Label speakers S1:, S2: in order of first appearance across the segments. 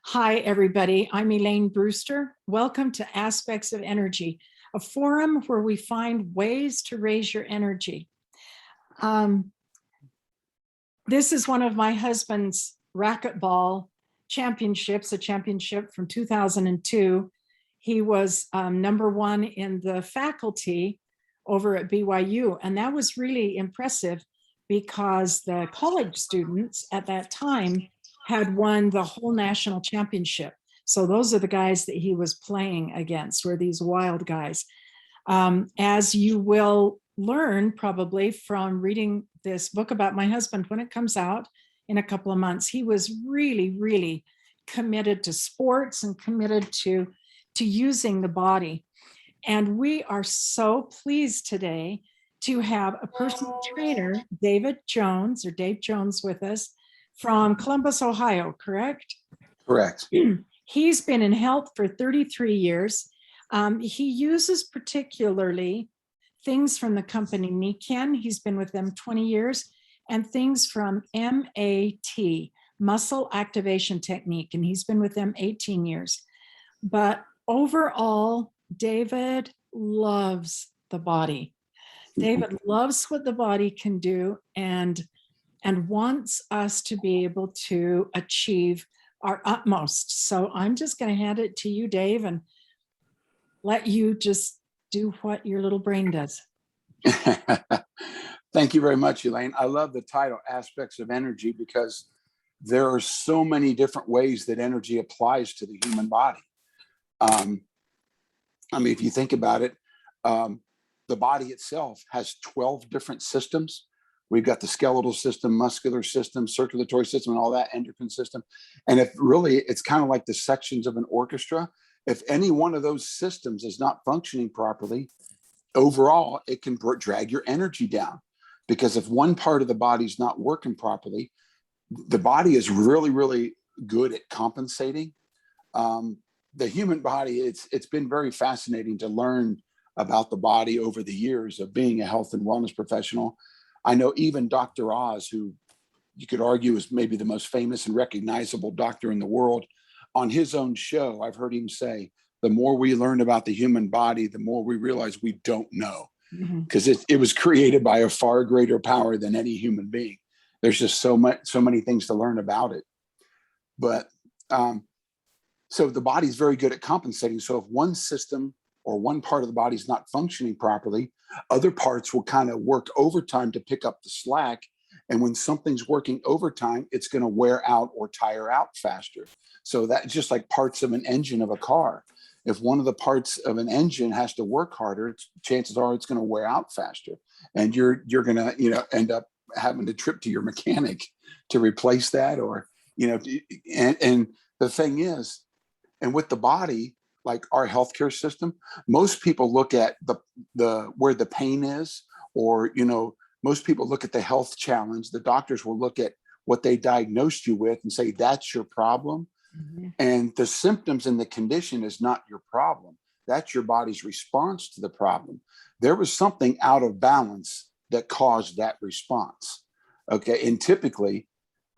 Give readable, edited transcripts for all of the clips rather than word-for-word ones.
S1: Hi, everybody. I'm Elaine Brewster. Welcome to Aspects of Energy, a forum where we find ways to raise your energy. This is one of my husband's racquetball championships, a championship from 2002. He was #1 in the faculty over at BYU, and that was really impressive because the college students at that time had won the whole national championship. So those are the guys that he was playing against, were these wild guys. As you will learn probably from reading this book about my husband when it comes out in a couple of months, he was really, really committed to sports and committed to using the body. And we are so pleased today to have a personal trainer, Dave Jones, with us from Columbus, Ohio, correct?
S2: Correct.
S1: He's been in health for 33 years. He uses particularly things from the company Nikken. He's been with them 20 years, and things from MAT, Muscle Activation Technique, and he's been with them 18 years. But overall, David loves the body. David loves what the body can do and wants us to be able to achieve our utmost. So I'm just going to hand it to you, Dave, and let you just do what your little brain does.
S2: Thank you very much, Elaine. I love the title, Aspects of Energy, because there are so many different ways that energy applies to the human body. I mean, if you think about it, the body itself has 12 different systems. We've got the skeletal system, muscular system, circulatory system, and all that, endocrine system. And if really, it's kind of like the sections of an orchestra. If any one of those systems is not functioning properly, overall, it can drag your energy down. Because if one part of the body's not working properly, the body is really, really good at compensating. The human body, it's been very fascinating to learn about the body over the years of being a health and wellness professional. I know even Dr. Oz, who you could argue is maybe the most famous and recognizable doctor in the world, on his own show, I've heard him say, the more we learn about the human body, the more we realize we don't know, because it was created by a far greater power than any human being. There's just so many things to learn about it. But so the body's very good at compensating. So if one system or one part of the body is not functioning properly, other parts will kind of work overtime to pick up the slack. And when something's working overtime, it's going to wear out or tire out faster. So that's just like parts of an engine of a car. If one of the parts of an engine has to work harder, chances are it's going to wear out faster. And you're going to, end up having to trip to your mechanic to replace that, or, and the thing is, and with the body, like our healthcare system, most people look at the where the pain is, or, most people look at the health challenge. The doctors will look at what they diagnosed you with and say, that's your problem. And the symptoms and the condition is not your problem. That's your body's response to the problem. There was something out of balance that caused that response. Okay. And typically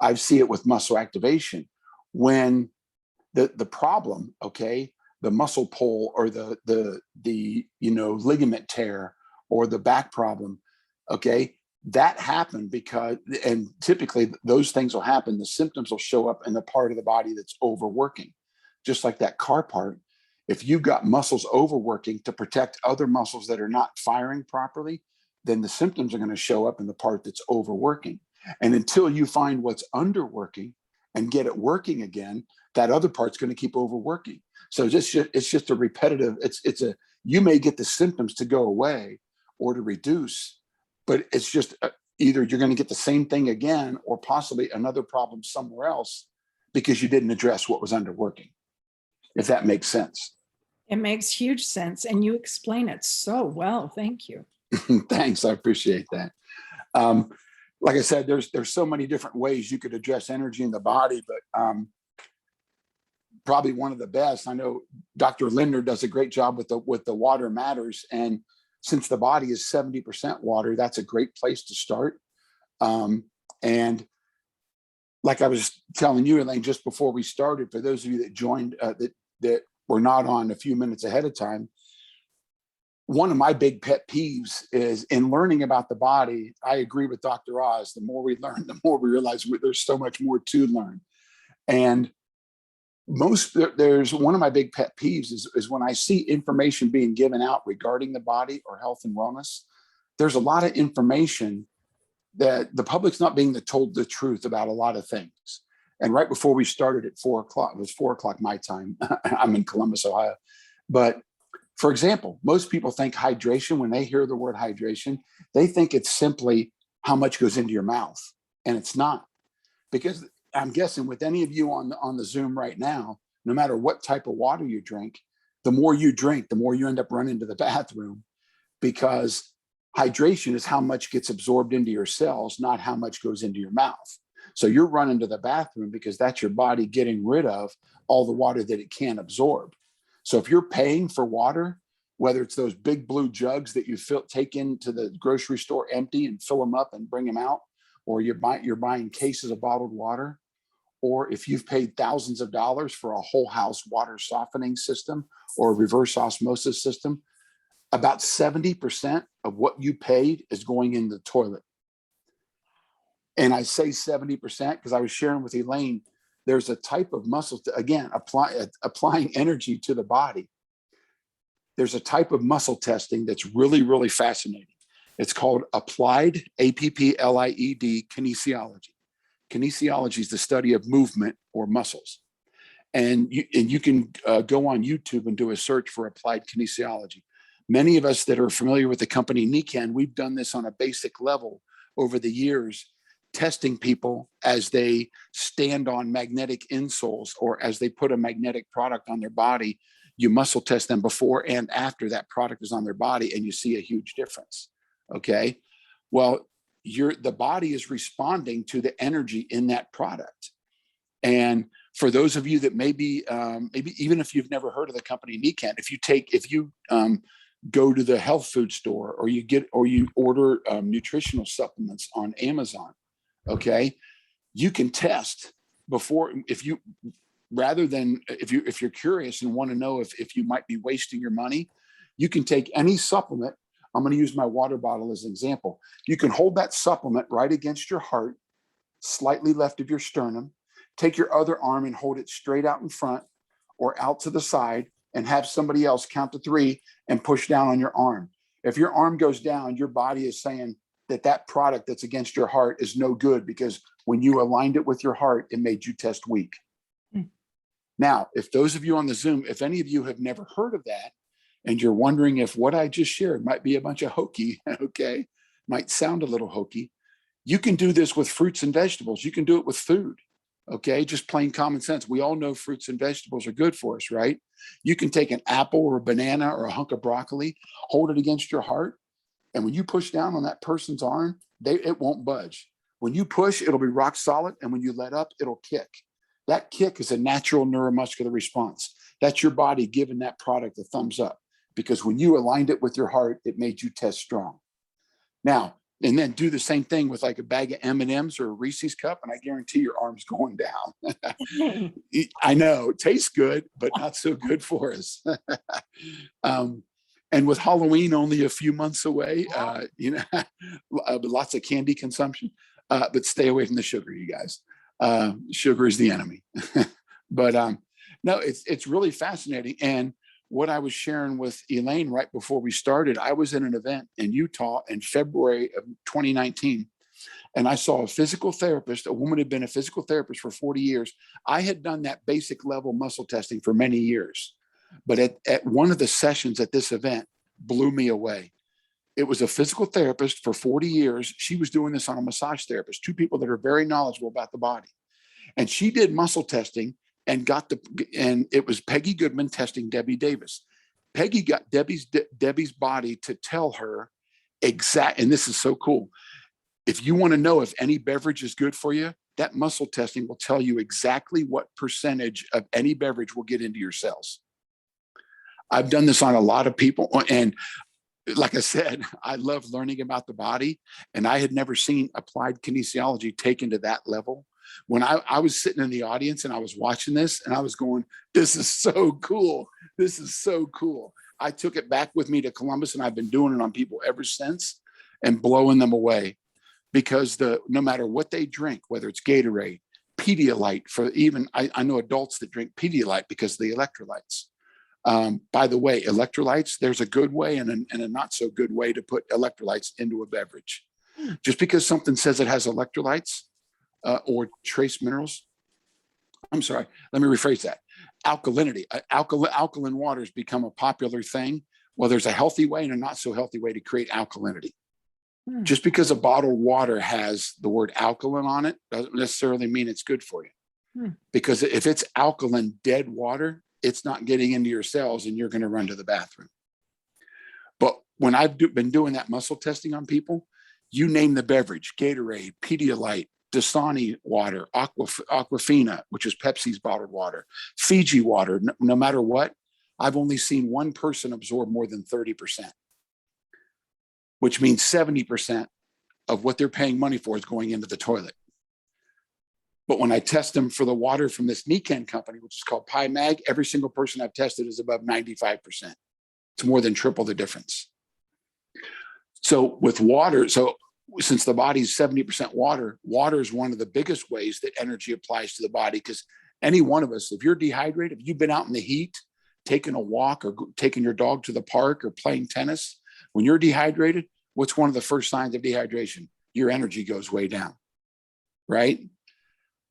S2: I see it with muscle activation. When the problem, okay, the muscle pull or the ligament tear or the back problem, okay, that happened because, and typically those things will happen, the symptoms will show up in the part of the body that's overworking. Just like that car part, if you've got muscles overworking to protect other muscles that are not firing properly, then the symptoms are going to show up in the part that's overworking. And until you find what's underworking and get it working again, that other part's going to keep overworking. So it's just a repetitive, you may get the symptoms to go away or to reduce, but it's just either you're going to get the same thing again, or possibly another problem somewhere else because you didn't address what was underworking, if that makes sense.
S1: It makes huge sense. And you explain it so well. Thank you.
S2: Thanks. I appreciate that. Like I said, there's so many different ways you could address energy in the body, but probably one of the best, I know Dr. Lindner does a great job with the water matters. And since the body is 70% water, that's a great place to start. And like I was telling you, Elaine, just before we started, for those of you that joined, that were not on a few minutes ahead of time, one of my big pet peeves is in learning about the body. I agree with Dr. Oz. The more we learn, the more we realize there's so much more to learn. And there's one of my big pet peeves is when I see information being given out regarding the body or health and wellness. There's a lot of information that the public's not being told the truth about a lot of things. And right before we started at 4:00, it was 4:00 my time. I'm in Columbus, Ohio. But for example, most people think hydration, when they hear the word hydration, they think it's simply how much goes into your mouth. And it's not. Because I'm guessing with any of you on the Zoom right now, no matter what type of water you drink, the more you drink, the more you end up running to the bathroom, because hydration is how much gets absorbed into your cells, not how much goes into your mouth. So you're running to the bathroom because that's your body getting rid of all the water that it can't absorb. So if you're paying for water, whether it's those big blue jugs that you take into the grocery store empty and fill them up and bring them out, or you're buying cases of bottled water, or if you've paid thousands of dollars for a whole house water softening system or a reverse osmosis system, about 70% of what you paid is going in the toilet. And I say 70% because I was sharing with Elaine, there's a type of muscle, again, applying energy to the body. There's a type of muscle testing that's really, really fascinating. It's called applied, APPLIED, kinesiology. Kinesiology is the study of movement or muscles. And you can go on YouTube and do a search for applied kinesiology. Many of us that are familiar with the company Nikken, we've done this on a basic level over the years, testing people as they stand on magnetic insoles or as they put a magnetic product on their body. You muscle test them before and after that product is on their body, and you see a huge difference. Okay. Well, the body is responding to the energy in that product. And for those of you that maybe even if you've never heard of the company Nikken, if you go to the health food store or you order nutritional supplements on Amazon, okay, you can test before, if you're curious and want to know if you might be wasting your money, you can take any supplement. I'm going to use my water bottle as an example. You can hold that supplement right against your heart, slightly left of your sternum. Take your other arm and hold it straight out in front or out to the side, and have somebody else count to 3 and push down on your arm. If your arm goes down, your body is saying that product that's against your heart is no good, because when you aligned it with your heart, it made you test weak. Now, if those of you on the Zoom, if any of you have never heard of that, and you're wondering if what I just shared might be a bunch of hokey, okay, might sound a little hokey, you can do this with fruits and vegetables. You can do it with food, okay, just plain common sense. We all know fruits and vegetables are good for us, right? You can take an apple or a banana or a hunk of broccoli, hold it against your heart, and when you push down on that person's arm, it won't budge. When you push, it'll be rock solid, and when you let up, it'll kick. That kick is a natural neuromuscular response. That's your body giving that product a thumbs up, because when you aligned it with your heart, it made you test strong. Now, and then do the same thing with like a bag of M&Ms or a Reese's cup, and I guarantee your arm's going down. I know, it tastes good, but not so good for us. And with Halloween only a few months away, lots of candy consumption, but stay away from the sugar, you guys. Sugar is the enemy. But no, it's really fascinating. And what I was sharing with Elaine right before we started, I was in an event in Utah in February of 2019, and I saw a physical therapist. A woman had been a physical therapist for 40 years. I had done that basic level muscle testing for many years, but at one of the sessions at this event blew me away. It was a physical therapist for 40 years. She was doing this on a massage therapist, 2 people that are very knowledgeable about the body. And she did muscle testing and it was Peggy Goodman testing Debbie Davis. Peggy got Debbie's body to tell her and this is so cool. If you want to know if any beverage is good for you, that muscle testing will tell you exactly what percentage of any beverage will get into your cells. I've done this on a lot of people, and like I said, I love learning about the body, and I had never seen applied kinesiology taken to that level. When I was sitting in the audience and I was watching this and I was going, this is so cool. This is so cool. I took it back with me to Columbus and I've been doing it on people ever since and blowing them away, because no matter what they drink, whether it's Gatorade, Pedialyte, for even, I know adults that drink Pedialyte because of the electrolytes. By the way, electrolytes, there's a good way and a not so good way to put electrolytes into a beverage. Just because something says it has electrolytes or trace minerals, I'm sorry, let me rephrase that. Alkalinity, alkaline waters become a popular thing. Well, there's a healthy way and a not so healthy way to create alkalinity. Just because a bottled water has the word alkaline on it doesn't necessarily mean it's good for you. Because if it's alkaline dead water, it's not getting into your cells and you're going to run to the bathroom. But when I've been doing that muscle testing on people, you name the beverage, Gatorade, Pedialyte, Dasani water, Aquafina, which is Pepsi's bottled water, Fiji water, no matter what, I've only seen one person absorb more than 30%, which means 70% of what they're paying money for is going into the toilet. But when I test them for the water from this Nikken company, which is called Pi Mag, every single person I've tested is above 95%. It's more than triple the difference. So with water, since the body's 70% water, water is one of the biggest ways that energy applies to the body, because any one of us, if you're dehydrated, if you've been out in the heat, taking a walk or taking your dog to the park or playing tennis, when you're dehydrated, what's one of the first signs of dehydration? Your energy goes way down, right?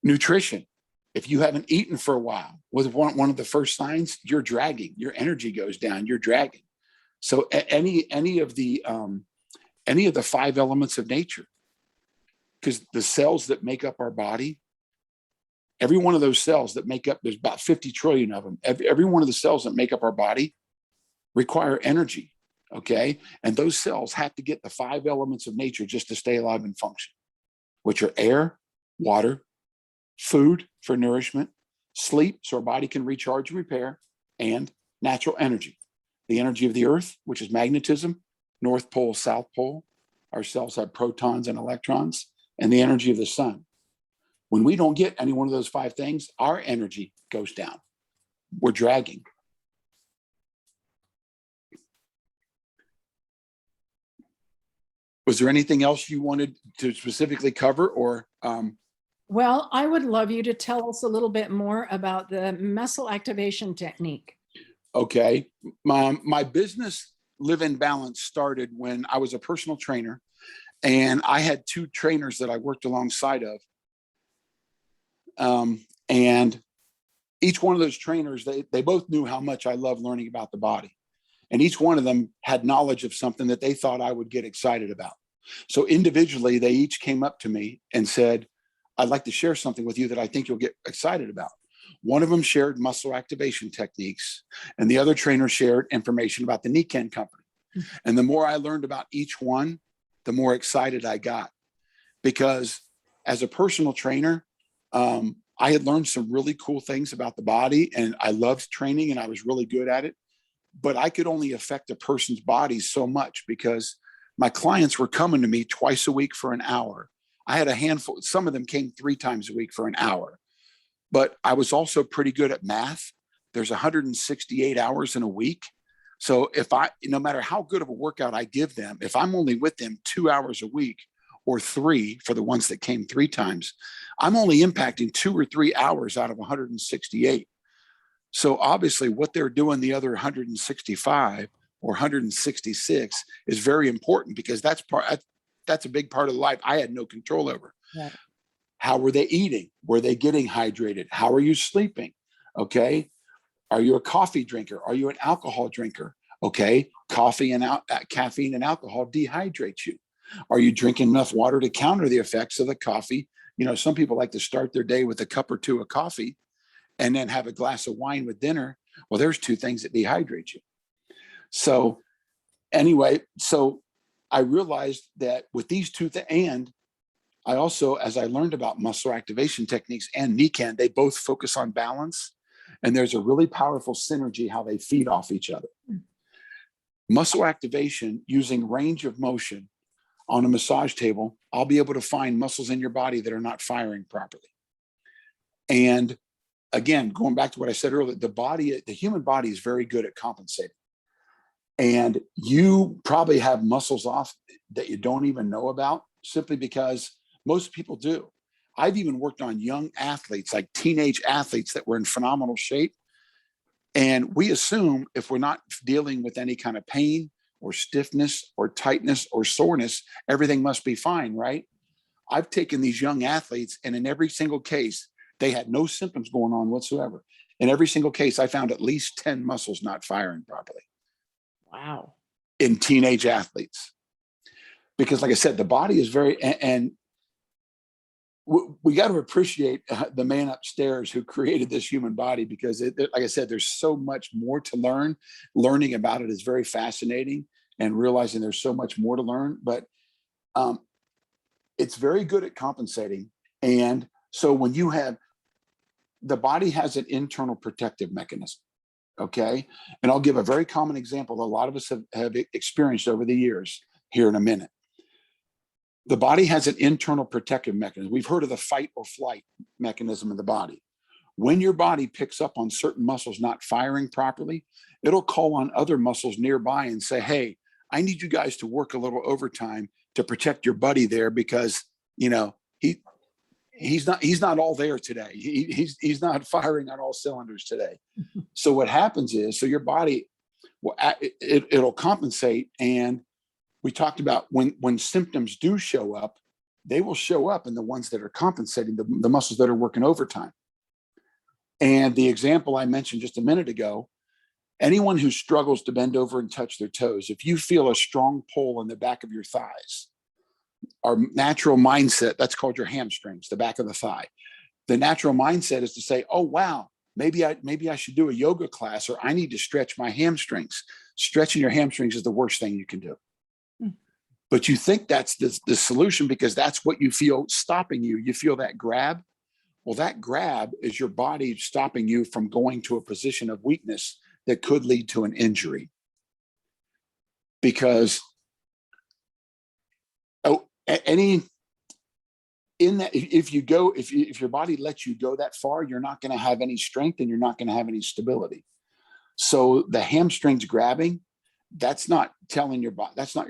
S2: Nutrition. If you haven't eaten for a while, was one of the first signs, you're dragging, your energy goes down, you're dragging. So any of the 5 elements of nature, because the cells that make up our body, every one of those cells that make up, there's about 50 trillion of them. Every one of the cells that make up our body require energy. Okay. And those cells have to get the 5 elements of nature just to stay alive and function, which are air, water, food for nourishment, sleep so our body can recharge and repair, and natural energy. The energy of the earth, which is magnetism, North Pole, South Pole. Our cells have protons and electrons, and the energy of the sun. When we don't get any one of those 5 things, our energy goes down. We're dragging. Was there anything else you wanted to specifically cover, or?
S1: Well, I would love you to tell us a little bit more about the muscle activation technique.
S2: Okay. My business, Live in Balance, started when I was a personal trainer, and I had 2 trainers that I worked alongside of. And each one of those trainers, they both knew how much I love learning about the body. And each one of them had knowledge of something that they thought I would get excited about. So individually, they each came up to me and said, I'd like to share something with you that I think you'll get excited about. One of them shared muscle activation techniques, and the other trainer shared information about the Nikken company. And the more I learned about each one, the more excited I got, because as a personal trainer, I had learned some really cool things about the body, and I loved training and I was really good at it, but I could only affect a person's body so much because my clients were coming to me twice a week for an hour. I had a handful, some of them came 3 times a week for an hour, but I was also pretty good at math. There's 168 hours in a week. So no matter how good of a workout I give them, if I'm only with them 2 hours a week or 3 for the ones that came 3 times, I'm only impacting 2 or 3 hours out of 168. So obviously what they're doing the other 165 or 166 is very important, because that's a big part of life I had no control over.
S1: Right.
S2: How were they eating? Were they getting hydrated? How are you sleeping? Okay. Are you a coffee drinker? Are you an alcohol drinker? Okay. Caffeine and alcohol dehydrate you. Are you drinking enough water to counter the effects of the coffee? You know, some people like to start their day with a cup or 2 of coffee and then have a glass of wine with dinner. Well, there's 2 things that dehydrate you. So anyway, I realized that with these 2 and I also, as I learned about muscle activation techniques and Nikken, they both focus on balance, and there's a really powerful synergy how they feed off each other. Muscle activation using range of motion on a massage table, I'll be able to find muscles in your body that are not firing properly. And again, going back to what I said earlier, the human body is very good at compensating. And you probably have muscles off that you don't even know about, simply because most people do. I've even worked on young athletes, like teenage athletes that were in phenomenal shape. And we assume if we're not dealing with any kind of pain or stiffness or tightness or soreness, everything must be fine, right? I've taken these young athletes, and in every single case, they had no symptoms going on whatsoever. In every single case, I found at least 10 muscles not firing properly.
S1: Wow.
S2: In teenage athletes. Because like I said, the body is and we got to appreciate the man upstairs who created this human body, because like I said, there's so much more to learn. Learning about it is very fascinating, and realizing there's so much more to learn, but it's very good at compensating. And so when you have, the body has an internal protective mechanism. Okay. And I'll give a very common example that a lot of us have experienced over the years here in a minute. The body has an internal protective mechanism. We've heard of the fight or flight mechanism in the body. When your body picks up on certain muscles not firing properly, it'll call on other muscles nearby and say, hey, I need you guys to work a little overtime to protect your buddy there, because, you know, he's not all there today. He's not firing on all cylinders today. So what happens is, so your body, it'll compensate. And we talked about when symptoms do show up, they will show up in the ones that are compensating, the muscles that are working overtime. And the example I mentioned just a minute ago, anyone who struggles to bend over and touch their toes, if you feel a strong pull in the back of your thighs, our natural mindset, that's called your hamstrings, the back of the thigh. The natural mindset is to say, oh, wow, maybe I should do a yoga class, or I need to stretch my hamstrings. Stretching your hamstrings is the worst thing you can do. But you think that's the solution, because that's what you feel stopping you. You feel that grab. Well, that grab is your body stopping you from going to a position of weakness that could lead to an injury. Because if your body lets you go that far, you're not going to have any strength, and you're not going to have any stability. So the hamstrings grabbing, that's not your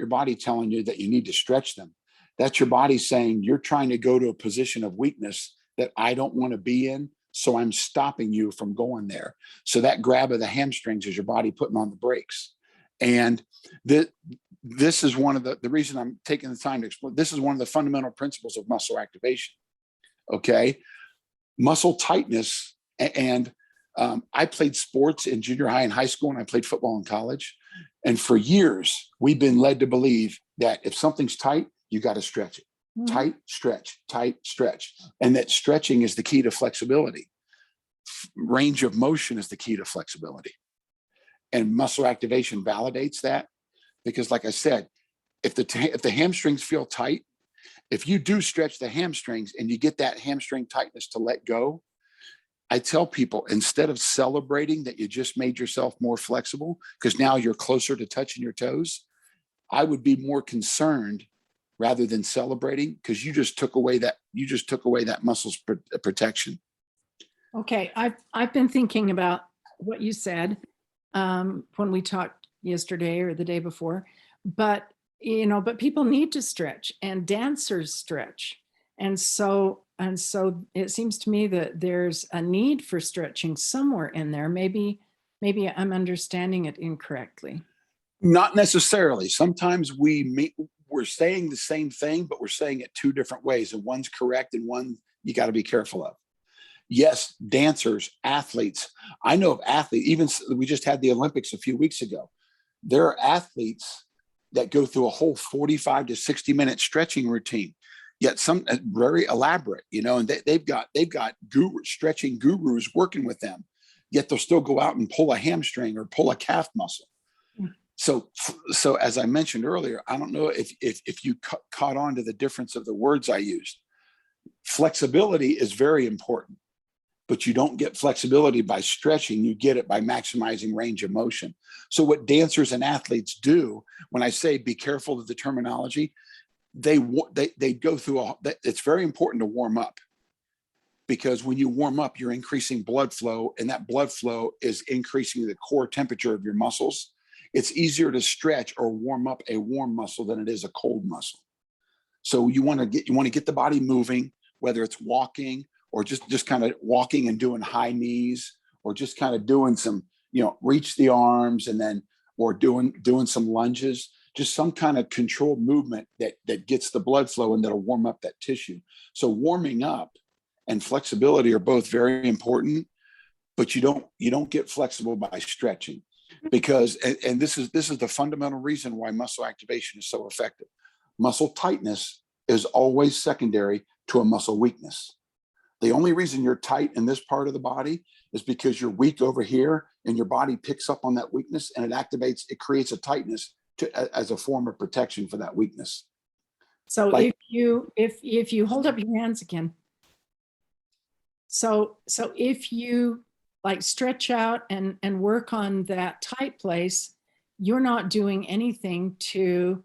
S2: body telling you that you need to stretch them. That's your body saying, you're trying to go to a position of weakness that I don't want to be in, so I'm stopping you from going there. So that grab of the hamstrings is your body putting on the brakes. And this is one of the reason I'm taking the time to explain. This is one of the fundamental principles of muscle activation. Okay. Muscle tightness. And I played sports in junior high and high school, and I played football in college. And for years, we've been led to believe that if something's tight, you got to stretch it. Tight, stretch, tight, stretch. And that stretching is the key to flexibility. Range of motion is the key to flexibility. And muscle activation validates that, because like I said, if the hamstrings feel tight, if you do stretch the hamstrings and you get that hamstring tightness to let go, I tell people, instead of celebrating that you just made yourself more flexible because now you're closer to touching your toes, I would be more concerned rather than celebrating, because you just took away that muscle's protection.
S1: Okay, I've been thinking about what you said when we talked yesterday or the day before, but people need to stretch, and dancers stretch, and so it seems to me that there's a need for stretching somewhere in there. Maybe I'm understanding it incorrectly.
S2: Not necessarily. Sometimes we're saying the same thing, but we're saying it two different ways, and one's correct and one you got to be careful of. Yes, dancers, athletes. I know of athletes, even we just had the Olympics a few weeks ago. There are athletes that go through a whole 45 to 60-minute stretching routine, yet some very elaborate, and they've got stretching gurus working with them, yet they'll still go out and pull a hamstring or pull a calf muscle. So as I mentioned earlier, I don't know if you caught on to the difference of the words I used. Flexibility is very important, but you don't get flexibility by stretching. You get it by maximizing range of motion. So what dancers and athletes do, when I say be careful of the terminology, they go through it's very important to warm up. because when you warm up, you're increasing blood flow, and that blood flow is increasing the core temperature of your muscles. It's easier to stretch or warm up a warm muscle than it is a cold muscle. So you want to get the body moving, whether it's walking or just kind of walking and doing high knees, or just kind of doing some, reach the arms, and then, or doing some lunges, just some kind of controlled movement that gets the blood flow and that'll warm up that tissue. So warming up and flexibility are both very important, but you don't get flexible by stretching, because, and this is the fundamental reason why muscle activation is so effective. Muscle tightness is always secondary to a muscle weakness. The only reason you're tight in this part of the body is because you're weak over here, and your body picks up on that weakness and it creates a tightness as a form of protection for that weakness.
S1: So if you hold up your hands again. So if you like stretch out and work on that tight place, you're not doing anything to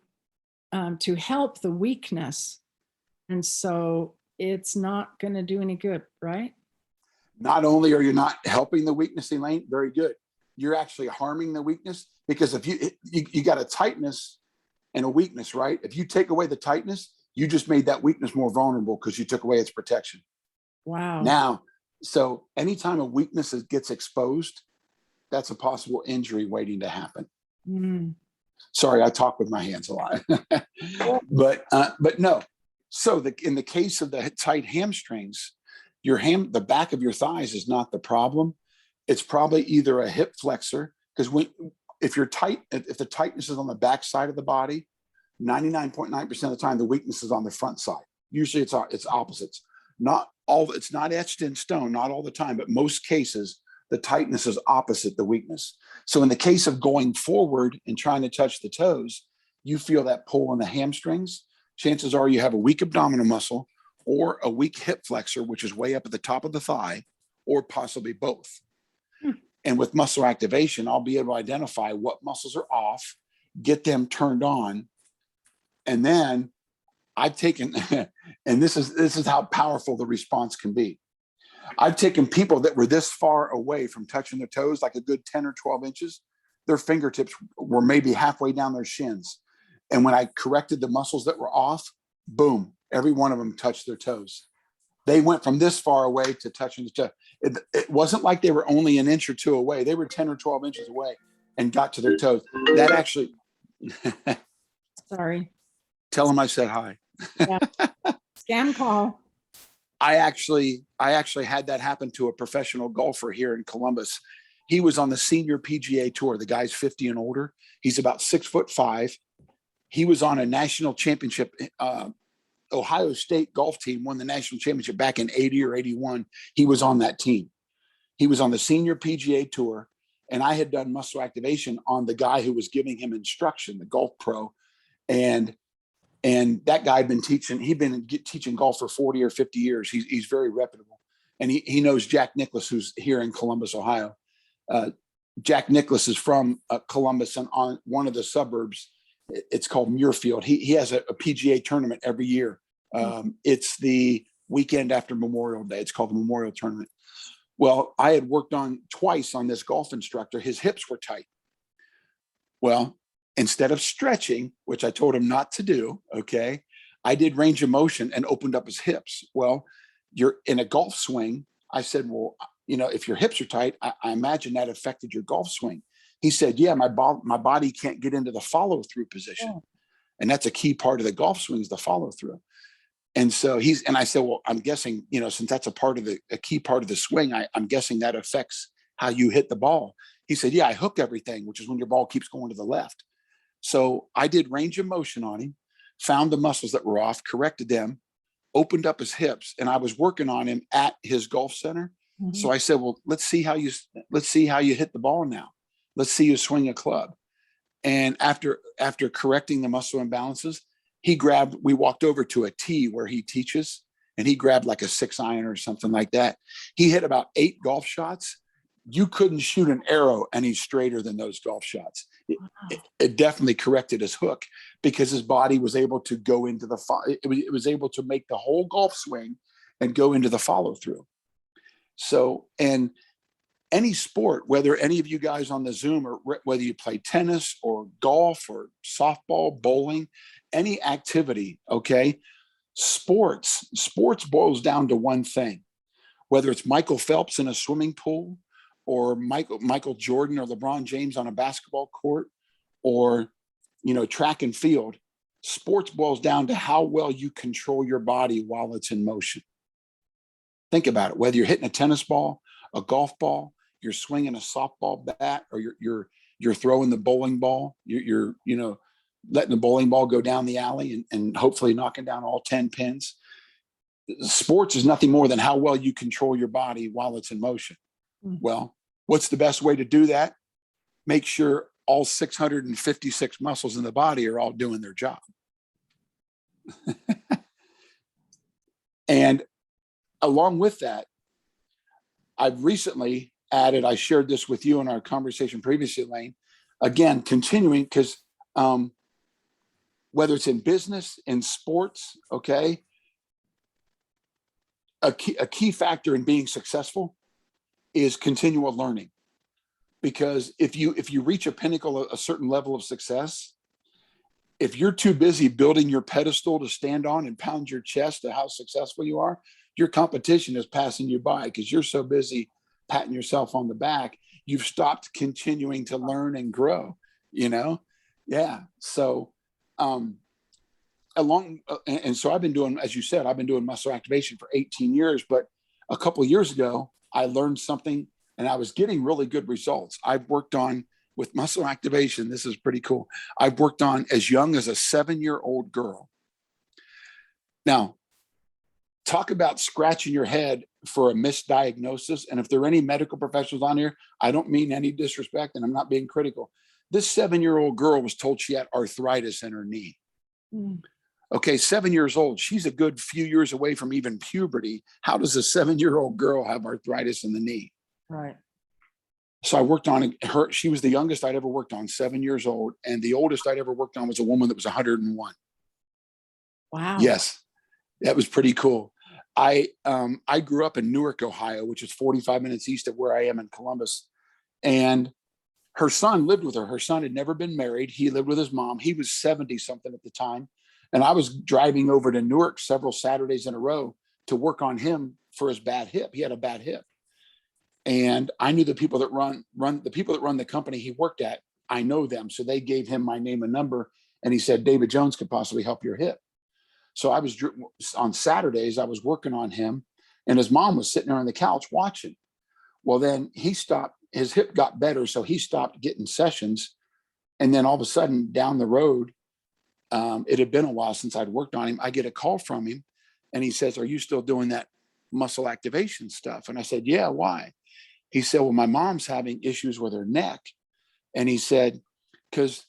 S1: help the weakness. And so it's not going to do any good, right?
S2: Not only are you not helping the weakness, Elaine, very good, you're actually harming the weakness, because if you got a tightness and a weakness, right? If you take away the tightness, you just made that weakness more vulnerable because you took away its protection.
S1: Wow.
S2: Now, so anytime a weakness gets exposed, that's a possible injury waiting to happen.
S1: Mm.
S2: Sorry, I talk with my hands a lot, but no. So in the case of the tight hamstrings, the back of your thighs is not the problem. It's probably either a hip flexor, because if the tightness is on the back side of the body, 99.9% of the time, the weakness is on the front side. Usually it's opposites. It's not etched in stone, not all the time, but most cases, the tightness is opposite the weakness. So in the case of going forward and trying to touch the toes, you feel that pull in the hamstrings. Chances are you have a weak abdominal muscle or a weak hip flexor, which is way up at the top of the thigh, or possibly both. And with muscle activation, I'll be able to identify what muscles are off, get them turned on. And then I've taken, and this is how powerful the response can be. I've taken people that were this far away from touching their toes, like a good 10 or 12 inches, their fingertips were maybe halfway down their shins. And when I corrected the muscles that were off, boom, every one of them touched their toes. They went from this far away to touching the toe. It wasn't like they were only an inch or two away. They were 10 or 12 inches away and got to their toes. That actually,
S1: sorry.
S2: Tell them I said hi.
S1: Yeah. Scam call.
S2: I actually had that happen to a professional golfer here in Columbus. He was on the senior PGA tour. The guy's 50 and older. He's about 6'5". He was on a national championship. Ohio State golf team won the national championship back in 80 or 81. He was on that team. He was on the senior PGA tour, and I had done muscle activation on the guy who was giving him instruction, the golf pro. And that guy had been teaching, he'd been teaching golf for 40 or 50 years. He's very reputable. And he knows Jack Nicklaus, who's here in Columbus, Ohio. Jack Nicklaus is from Columbus, and on one of the suburbs, it's called Muirfield. He has a PGA tournament every year. It's the weekend after Memorial Day. It's called the Memorial Tournament. Well, I had worked on twice on this golf instructor. His hips were tight. Well, instead of stretching, which I told him not to do, okay, I did range of motion and opened up his hips. Well, you're in a golf swing. I said, well, if your hips are tight, I imagine that affected your golf swing. He said, yeah, my body can't get into the follow through position. Oh. And that's a key part of the golf swing is the follow through. And so I said, well, I'm guessing, since that's a key part of the swing, I'm guessing that affects how you hit the ball. He said, yeah, I hook everything, which is when your ball keeps going to the left. So I did range of motion on him, found the muscles that were off, corrected them, opened up his hips, and I was working on him at his golf center. Mm-hmm. So I said, well, let's see how you hit the ball now. Let's see you swing a club. And after correcting the muscle imbalances, we walked over to a tee where he teaches, and he grabbed like a 6-iron or something like that. He hit about 8 golf shots. You couldn't shoot an arrow any straighter than those golf shots. It definitely corrected his hook because his body was able to go into it was able to make the whole golf swing and go into the follow through. So, and any sport, whether any of you guys on the Zoom or whether you play tennis or golf or softball, bowling, any activity, okay, sports boils down to one thing. Whether it's Michael Phelps in a swimming pool, or Michael Jordan or LeBron James on a basketball court, or track and field, sports boils down to how well you control your body while it's in motion. Think about it. Whether you're hitting a tennis ball, a golf ball, you're swinging a softball bat, or you're throwing the bowling ball, you're letting the bowling ball go down the alley and hopefully knocking down all 10 pins. Sports is nothing more than how well you control your body while it's in motion. Well, what's the best way to do that? Make sure all 656 muscles in the body are all doing their job. And along with that, I've recently added, I shared this with you in our conversation previously, Elaine, again, continuing, because whether it's in business, in sports, okay, a key factor in being successful is continual learning. Because if you reach a pinnacle, a certain level of success, if you're too busy building your pedestal to stand on and pound your chest to how successful you are, your competition is passing you by because you're so busy patting yourself on the back, you've stopped continuing to learn and grow, Yeah. So, so I've been doing, as you said, I've been doing muscle activation for 18 years, but a couple of years ago, I learned something and I was getting really good results. I've worked on with muscle activation. This is pretty cool. I've worked on as young as a 7-year-old girl. Now, talk about scratching your head for a misdiagnosis. And if there are any medical professionals on here, I don't mean any disrespect and I'm not being critical. This 7-year-old girl was told she had arthritis in her knee. Okay, 7 years old. She's a good few years away from even puberty. How does a 7-year-old girl have arthritis in the knee?
S1: Right.
S2: So I worked on her. She was the youngest I'd ever worked on, 7 years old. And the oldest I'd ever worked on was a woman that was 101.
S1: Wow.
S2: Yes, that was pretty cool. I grew up in Newark, Ohio, which is 45 minutes east of where I am in Columbus. And her son lived with her. Her son had never been married. He lived with his mom. He was 70 something at the time. And I was driving over to Newark several Saturdays in a row to work on him for his bad hip. He had a bad hip. And I knew the people that run the company he worked at. I know them. So they gave him my name and number. And he said, David Jones could possibly help your hip. So I was on Saturdays, I was working on him and his mom was sitting there on the couch watching. Well, then he stopped, his hip got better. So he stopped getting sessions. And then all of a sudden down the road, it had been a while since I'd worked on him. I get a call from him and he says, are you still doing that muscle activation stuff? And I said, yeah, why? He said, well, my mom's having issues with her neck. And he said, because,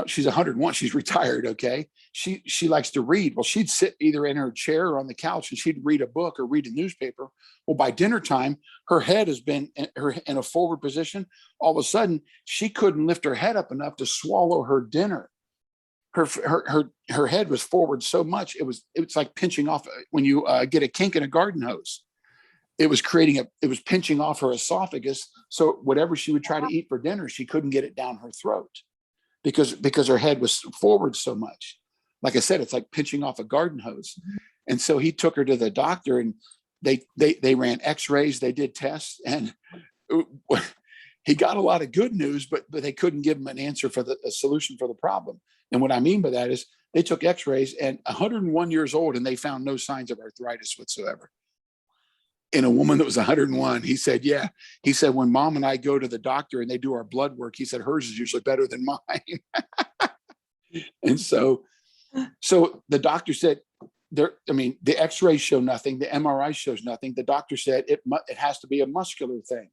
S2: she's 101, she's retired. Okay. She likes to read. Well, she'd sit either in her chair or on the couch and she'd read a book or read a newspaper. Well, by dinner time, her head has been in a forward position. All of a sudden she couldn't lift her head up enough to swallow her dinner. Her head was forward so much. It was like pinching off when you get a kink in a garden hose. It was pinching off her esophagus. So whatever she would try to eat for dinner, she couldn't get it down her throat because her head was forward so much. Like I said, it's like pinching off a garden hose. And so he took her to the doctor and they ran x-rays, they did tests, and he got a lot of good news, but they couldn't give him an answer for a solution for the problem. And what I mean by that is they took x-rays and 101 years old and they found no signs of arthritis whatsoever. In a woman that was 101, he said, yeah. He said, when mom and I go to the doctor and they do our blood work, he said, hers is usually better than mine. And so the doctor said, the x-rays show nothing. The MRI shows nothing. The doctor said it has to be a muscular thing.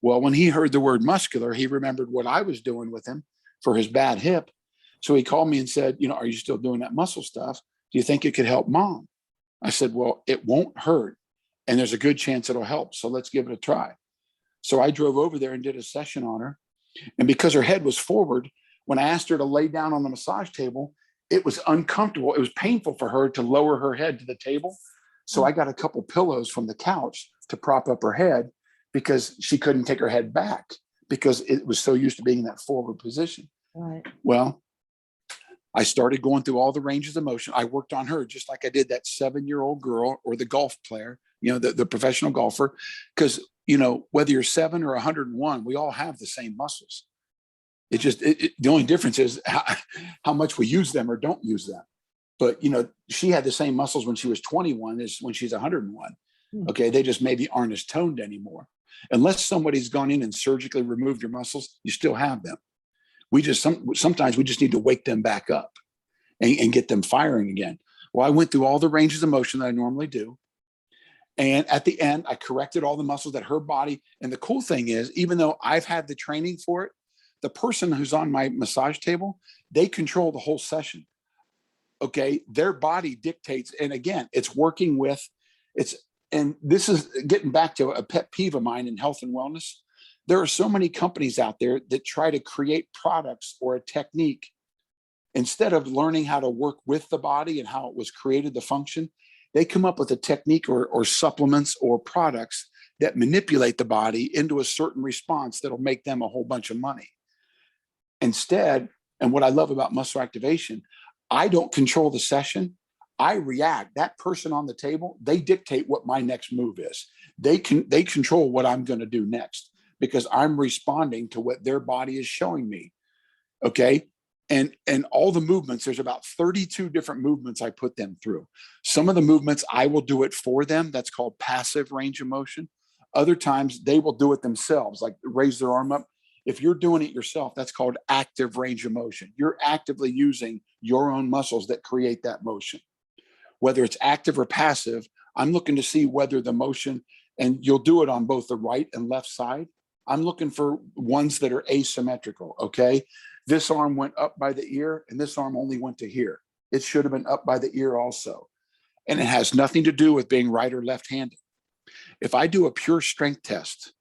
S2: Well, when he heard the word muscular, he remembered what I was doing with him for his bad hip. So he called me and said, are you still doing that muscle stuff? Do you think it could help mom? I said, well, it won't hurt. And there's a good chance it'll help. So let's give it a try. So I drove over there and did a session on her. And because her head was forward, when I asked her to lay down on the massage table, it was uncomfortable. It was painful for her to lower her head to the table. So I got a couple pillows from the couch, to prop up her head because she couldn't take her head back because it was so used to being in that forward position.
S1: Right.
S2: Well, I started going through all the ranges of motion. I worked on her just like I did that 7-year-old girl or the golf player, the professional golfer, because, whether you're 7 or 101, we all have the same muscles. It just, the only difference is how much we use them or don't use them. But, she had the same muscles when she was 21 as when she's 101. Okay. They just maybe aren't as toned anymore. Unless somebody's gone in and surgically removed your muscles, you still have them. Sometimes we just need to wake them back up and get them firing again. Well, I went through all the ranges of motion that I normally do. And at the end, I corrected all the muscles that her body. And the cool thing is, even though I've had the training for it, the person who's on my massage table, they control the whole session. Okay. Their body dictates. And again, it's working with and this is getting back to a pet peeve of mine in health and wellness. There are so many companies out there that try to create products or a technique instead of learning how to work with the body and how it was created to function. They come up with a technique or supplements or products that manipulate the body into a certain response that'll make them a whole bunch of money. Instead, and what I love about muscle activation, I don't control the session. I react. That person on the table, they dictate what my next move is. They control what I'm going to do next because I'm responding to what their body is showing me. Okay. And all the movements, there's about 32 different movements I put them through. Some of the movements I will do it for them. That's called passive range of motion. Other times they will do it themselves, like raise their arm up. If you're doing it yourself, that's called active range of motion. You're actively using your own muscles that create that motion. Whether it's active or passive, I'm looking to see whether the motion, and you'll do it on both the right and left side. I'm looking for ones that are asymmetrical. Okay. This arm went up by the ear and this arm only went to here. It should have been up by the ear also. And it has nothing to do with being right or left-handed. If I do a pure strength test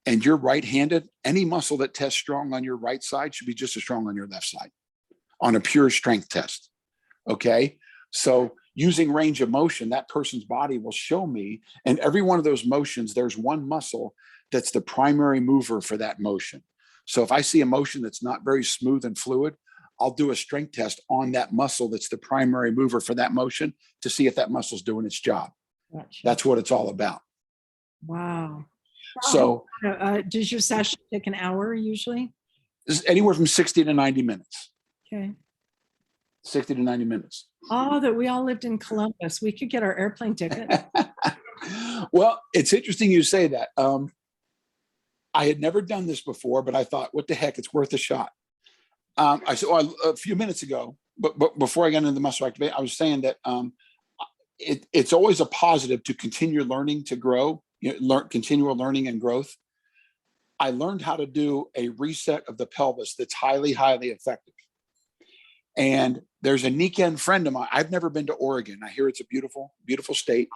S2: and you're right-handed, any muscle that tests strong on your right side should be just as strong on your left side on a pure strength test. Okay. So using range of motion, that person's body will show me, and every one of those motions, there's one muscle that's the primary mover for that motion. So if I see a motion that's not very smooth and fluid, I'll do a strength test on that muscle that's the primary mover for that motion to see if that muscle's doing its job. Gotcha. That's what it's all about.
S1: Wow.
S2: So
S1: does your session take an hour usually?
S2: Anywhere from 60 to 90 minutes.
S1: Okay.
S2: 60 to 90 minutes.
S1: Oh, that we all lived in Columbus. We could get our airplane ticket.
S2: Well, it's interesting you say that. I had never done this before, but I thought, what the heck, it's worth a shot. I said a few minutes ago, but before I got into the muscle activation, I was saying that it's always a positive to continue learning to grow, continual learning and growth. I learned how to do a reset of the pelvis that's highly, highly effective. And there's a Nikken friend of mine. I've never been to Oregon. I hear it's a beautiful, beautiful state,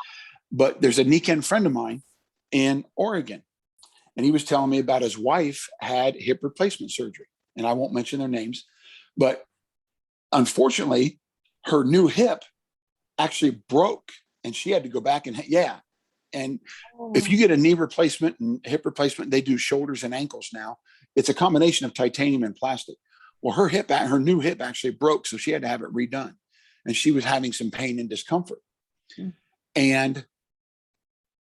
S2: but there's a Nikken friend of mine in Oregon. And he was telling me about his wife had hip replacement surgery. And I won't mention their names, but unfortunately, her new hip actually broke and she had to go back and And if you get a knee replacement and hip replacement, they do shoulders and ankles now. It's a combination of titanium and plastic. Well, her new hip actually broke, so she had to have it redone. And she was having some pain and discomfort. And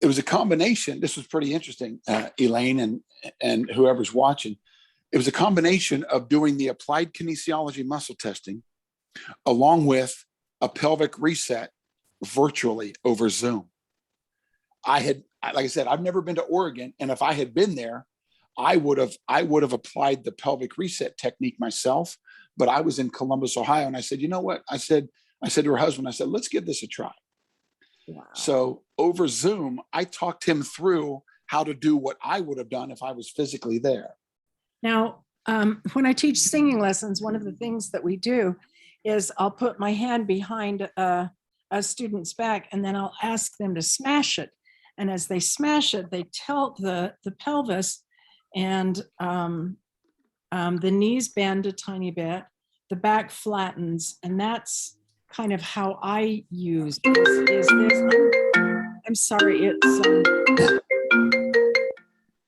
S2: it was a combination. This was pretty interesting, Elaine and whoever's watching. It was a combination of doing the applied kinesiology muscle testing along with a pelvic reset virtually over Zoom. Like I said, I've never been to Oregon. And if I had been there, I would have applied the pelvic reset technique myself, but I was in Columbus, Ohio. And I said, you know what? I said to her husband, I said, let's give this a try. Wow. So over Zoom, I talked him through how to do what I would have done if I was physically there.
S1: Now, when I teach singing lessons, one of the things that we do is I'll put my hand behind a student's back and then I'll ask them to smash it. And as they smash it, they tilt the pelvis and the knees bend a tiny bit, the back flattens, and that's kind of how I use is this. I'm sorry.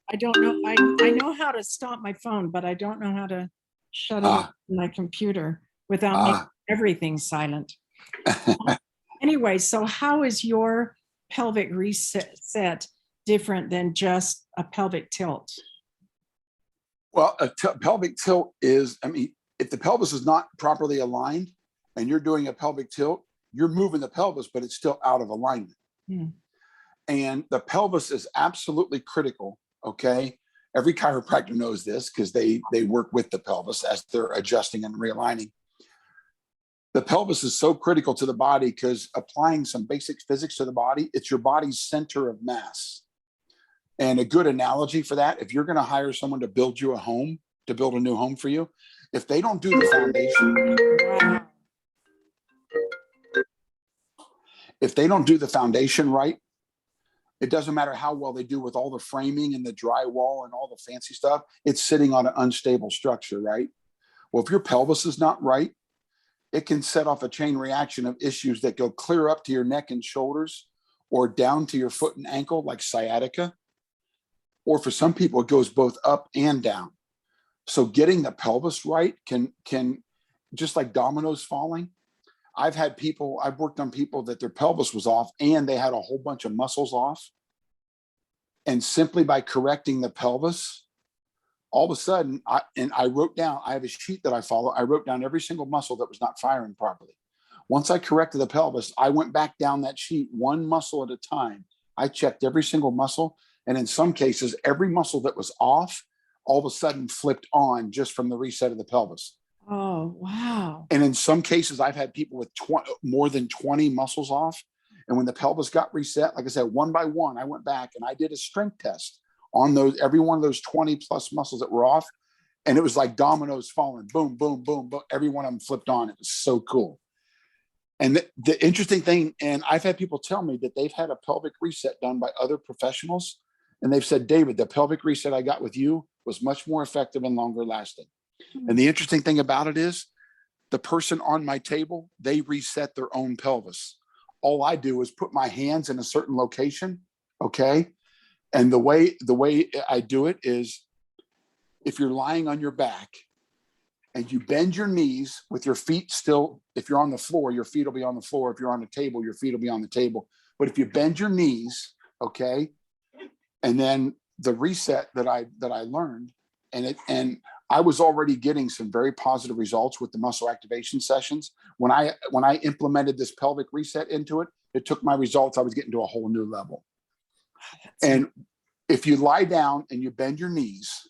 S1: I don't know. I know how to stop my phone, but I don't know how to shut off my computer without making everything silent. Anyway, so how is your pelvic reset different than just a pelvic tilt?
S2: Well, a pelvic tilt is, I mean, if the pelvis is not properly aligned and you're doing a pelvic tilt, you're moving the pelvis, but it's still out of alignment. And the pelvis is absolutely critical. Okay. Every chiropractor knows this because they work with the pelvis as they're adjusting and realigning. The pelvis is so critical to the body because applying some basic physics to the body, it's your body's center of mass. And a good analogy for that, if you're going to hire someone to build you a home, to build a new home for you, if they don't do the foundation, if they don't do the foundation right, it doesn't matter how well they do with all the framing and the drywall and all the fancy stuff, it's sitting on an unstable structure, right? Well, if your pelvis is not right, it can set off a chain reaction of issues that go clear up to your neck and shoulders or down to your foot and ankle, like sciatica. Or for some people, it goes both up and down. So getting the pelvis right can just like dominoes falling. I've worked on people that their pelvis was off and they had a whole bunch of muscles off. And simply by correcting the pelvis, all of a sudden, I wrote down, I have a sheet that I follow. I wrote down every single muscle that was not firing properly. Once I corrected the pelvis, I went back down that sheet one muscle at a time. I checked every single muscle. And in some cases, every muscle that was off, all of a sudden flipped on just from the reset of the pelvis.
S1: Oh, wow.
S2: And in some cases, I've had people with more than 20 muscles off. And when the pelvis got reset, like I said, one by one, I went back and I did a strength test on every one of those 20 plus muscles that were off. And it was like dominoes falling, boom, boom, boom, boom. Every one of them flipped on. It was so cool. And the interesting thing, and I've had people tell me that they've had a pelvic reset done by other professionals. And they've said, David, the pelvic reset I got with you was much more effective and longer lasting. And the interesting thing about it is the person on my table, they reset their own pelvis. All I do is put my hands in a certain location. Okay. And the way I do it is if you're lying on your back and you bend your knees with your feet still, if you're on the floor, your feet will be on the floor. If you're on the table, your feet will be on the table. But if you bend your knees, okay, and then the reset that I learned, and I was already getting some very positive results with the muscle activation sessions. When I implemented this pelvic reset into it, it took my results. I was getting to a whole new level. And if you lie down and you bend your knees,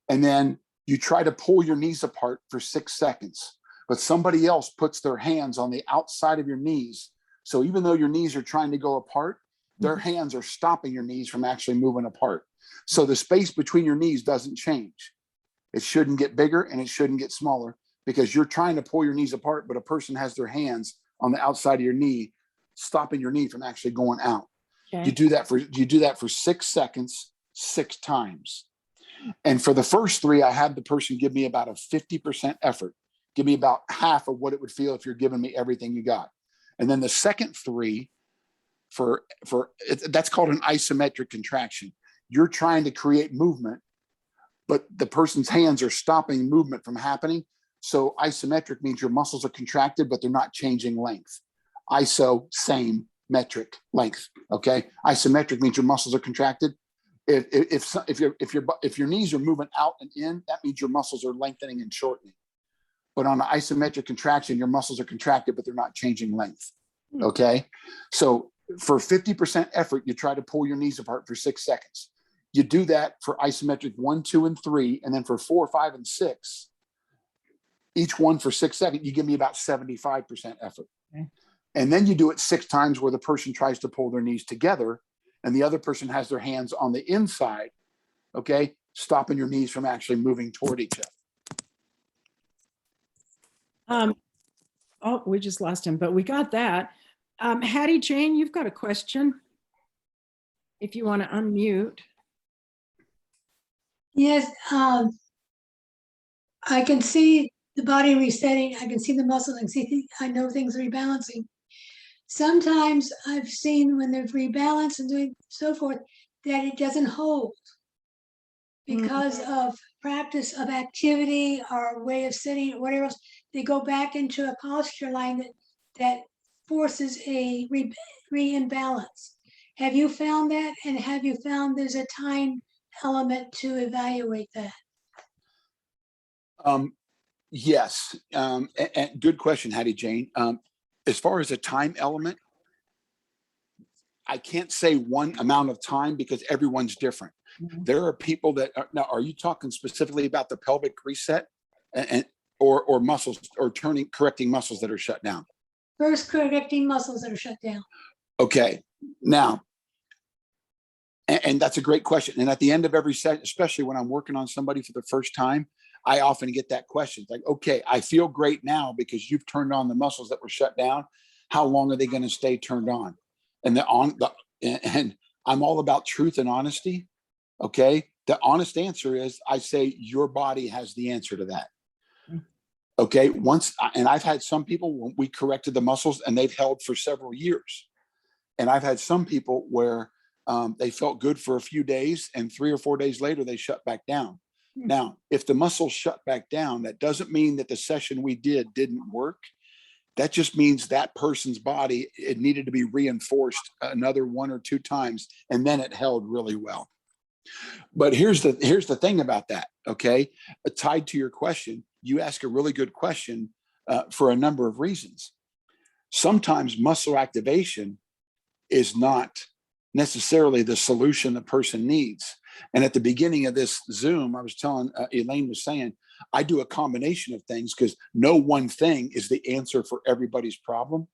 S2: and then you try to pull your knees apart for 6 seconds, but somebody else puts their hands on the outside of your knees. So even though your knees are trying to go apart, their hands are stopping your knees from actually moving apart. So the space between your knees doesn't change. It shouldn't get bigger and it shouldn't get smaller because you're trying to pull your knees apart, but a person has their hands on the outside of your knee, stopping your knee from actually going out. Okay. You do that for 6 seconds, 6 times. And for the first 3, I had the person give me about a 50% effort, give me about half of what it would feel if you're giving me everything you got. And then the second 3, that's called an isometric contraction. You're trying to create movement, but the person's hands are stopping movement from happening. So isometric means your muscles are contracted, but they're not changing length. Iso, same, metric, length. Okay. Isometric means your muscles are contracted. If your knees are moving out and in, that means your muscles are lengthening and shortening. But on an isometric contraction, your muscles are contracted, but they're not changing length. Okay. So for 50% effort, you try to pull your knees apart for 6 seconds. You do that for isometric 1, 2, and 3. And then for 4, 5, and 6, each one for 6 seconds, you give me about 75% effort. Okay. And then you do it 6 times where the person tries to pull their knees together and the other person has their hands on the inside, okay, stopping your knees from actually moving toward each other.
S1: Oh, we just lost him, but we got that. Hattie Jane, you've got a question. If you want to unmute.
S3: Yes, I can see the body resetting. I can see the muscles. I know things rebalancing. Sometimes I've seen when they've rebalanced and doing so forth, that it doesn't hold because of practice of activity or way of sitting or whatever else. They go back into a posture line that forces a re-imbalance. Have you found that? And have you found there's a time element to evaluate that?
S2: Yes. And good question, Hattie Jane. As far as a time element, I can't say one amount of time because everyone's different. There are people that are, now, are you talking specifically about the pelvic reset or muscles or correcting muscles that are shut down?
S3: First, correcting muscles that are shut down.
S2: Okay. Now, and that's a great question. And at the end of every set, especially when I'm working on somebody for the first time, I often get that question. It's like, okay, I feel great now because you've turned on the muscles that were shut down. How long are they going to stay turned on? And and I'm all about truth and honesty. Okay. The honest answer is I say your body has the answer to that. Okay. And I've had some people when we corrected the muscles and they've held for several years. And I've had some people where they felt good for a few days and 3 or 4 days later, they shut back down. Now, if the muscles shut back down, that doesn't mean that the session we didn't work. That just means that person's body, it needed to be reinforced another 1 or 2 times, and then it held really well. But here's the thing about that, okay? Tied to your question, you ask a really good question for a number of reasons. Sometimes muscle activation is not necessarily the solution the person needs. And at the beginning of this Zoom, I was telling, Elaine was saying, I do a combination of things because no one thing is the answer for everybody's problem.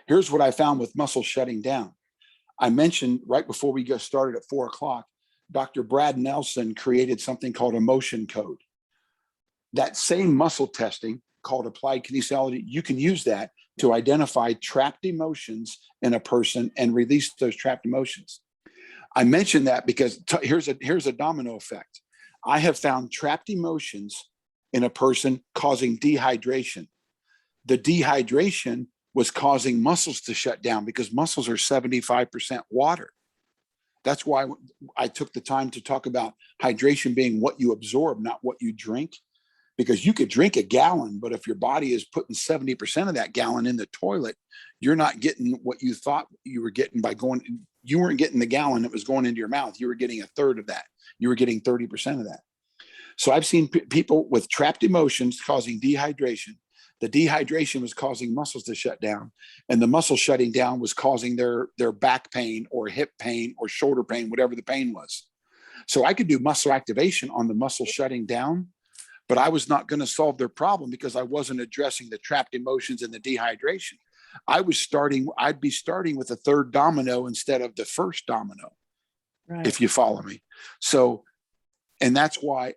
S2: Here's what I found with muscle shutting down. I mentioned right before we got started at 4 o'clock, Dr. Brad Nelson created something called a motion code. That same muscle testing called applied kinesiology, you can use that to identify trapped emotions in a person and release those trapped emotions. I mentioned that because here's a domino effect. I have found trapped emotions in a person causing dehydration. The dehydration was causing muscles to shut down because muscles are 75% water. That's why I took the time to talk about hydration being what you absorb, not what you drink. Because you could drink a gallon, but if your body is putting 70% of that gallon in the toilet, you're not getting what you thought you were getting by you weren't getting the gallon that was going into your mouth. You were getting a third of that. You were getting 30% of that. So I've seen people with trapped emotions causing dehydration. The dehydration was causing muscles to shut down, and the muscle shutting down was causing their back pain or hip pain or shoulder pain, whatever the pain was. So I could do muscle activation on the muscle shutting down, but I was not going to solve their problem because I wasn't addressing the trapped emotions and the dehydration. I'd be starting with the third domino instead of the first domino, right? If you follow me. So, and that's why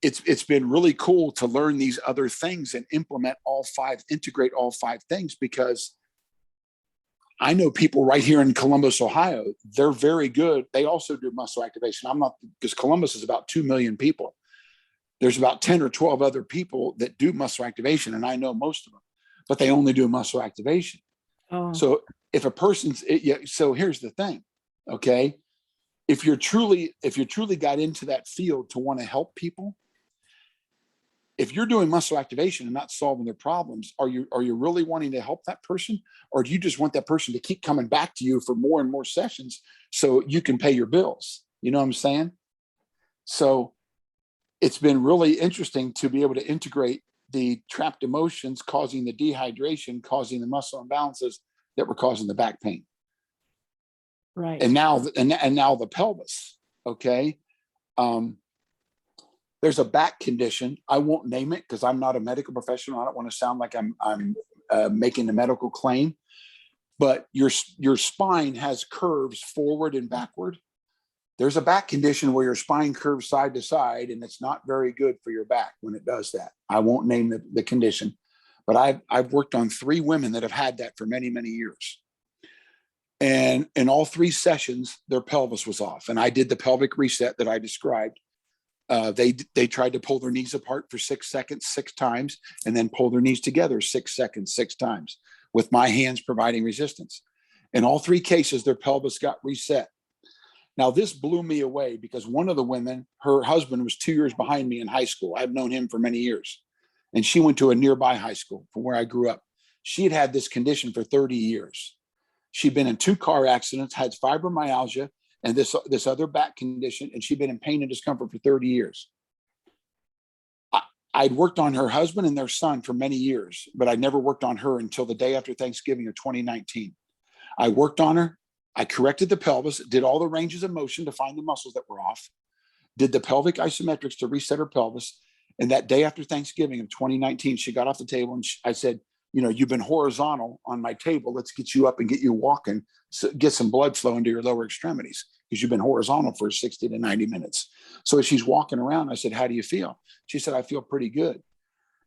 S2: it's been really cool to learn these other things and integrate all 5 things, because I know people right here in Columbus, Ohio, they're very good. They also do muscle activation. Because Columbus is about 2 million people. There's about 10 or 12 other people that do muscle activation, and I know most of them, but they only do muscle activation. Oh. So if a person's, so here's the thing, okay? If you're truly got into that field to want to help people, if you're doing muscle activation and not solving their problems, are you really wanting to help that person, or do you just want that person to keep coming back to you for more and more sessions so you can pay your bills? You know what I'm saying? So it's been really interesting to be able to integrate the trapped emotions causing the dehydration, causing the muscle imbalances that were causing the back pain. Right. And now the pelvis. Okay. There's a back condition. I won't name it because I'm not a medical professional. I don't want to sound like I'm making a medical claim, but your spine has curves forward and backward. There's a back condition where your spine curves side to side, and it's not very good for your back when it does that. I won't name the condition, but I've worked on 3 women that have had that for many, many years. And in all 3 sessions, their pelvis was off. And I did the pelvic reset that I described. They tried to pull their knees apart for 6 seconds, 6 times, and then pull their knees together 6 seconds, 6 times. with my hands providing resistance. In all three cases, their pelvis got reset. Now, this blew me away because one of the women, her husband was 2 years behind me in high school. I've known him for many years. And she went to a nearby high school from where I grew up. She had had this condition for 30 years. She'd been in 2 car accidents, had fibromyalgia, and this other back condition, and she'd been in pain and discomfort for 30 years. I'd worked on her husband and their son for many years, but I never worked on her until the day after Thanksgiving of 2019. I worked on her. I corrected the pelvis, did all the ranges of motion to find the muscles that were off, did the pelvic isometrics to reset her pelvis. And that day after Thanksgiving of 2019, she got off the table and I said, you know, you've been horizontal on my table. Let's get you up and get you walking, so get some blood flow into your lower extremities because you've been horizontal for 60 to 90 minutes. So as she's walking around, I said, how do you feel? She said, I feel pretty good.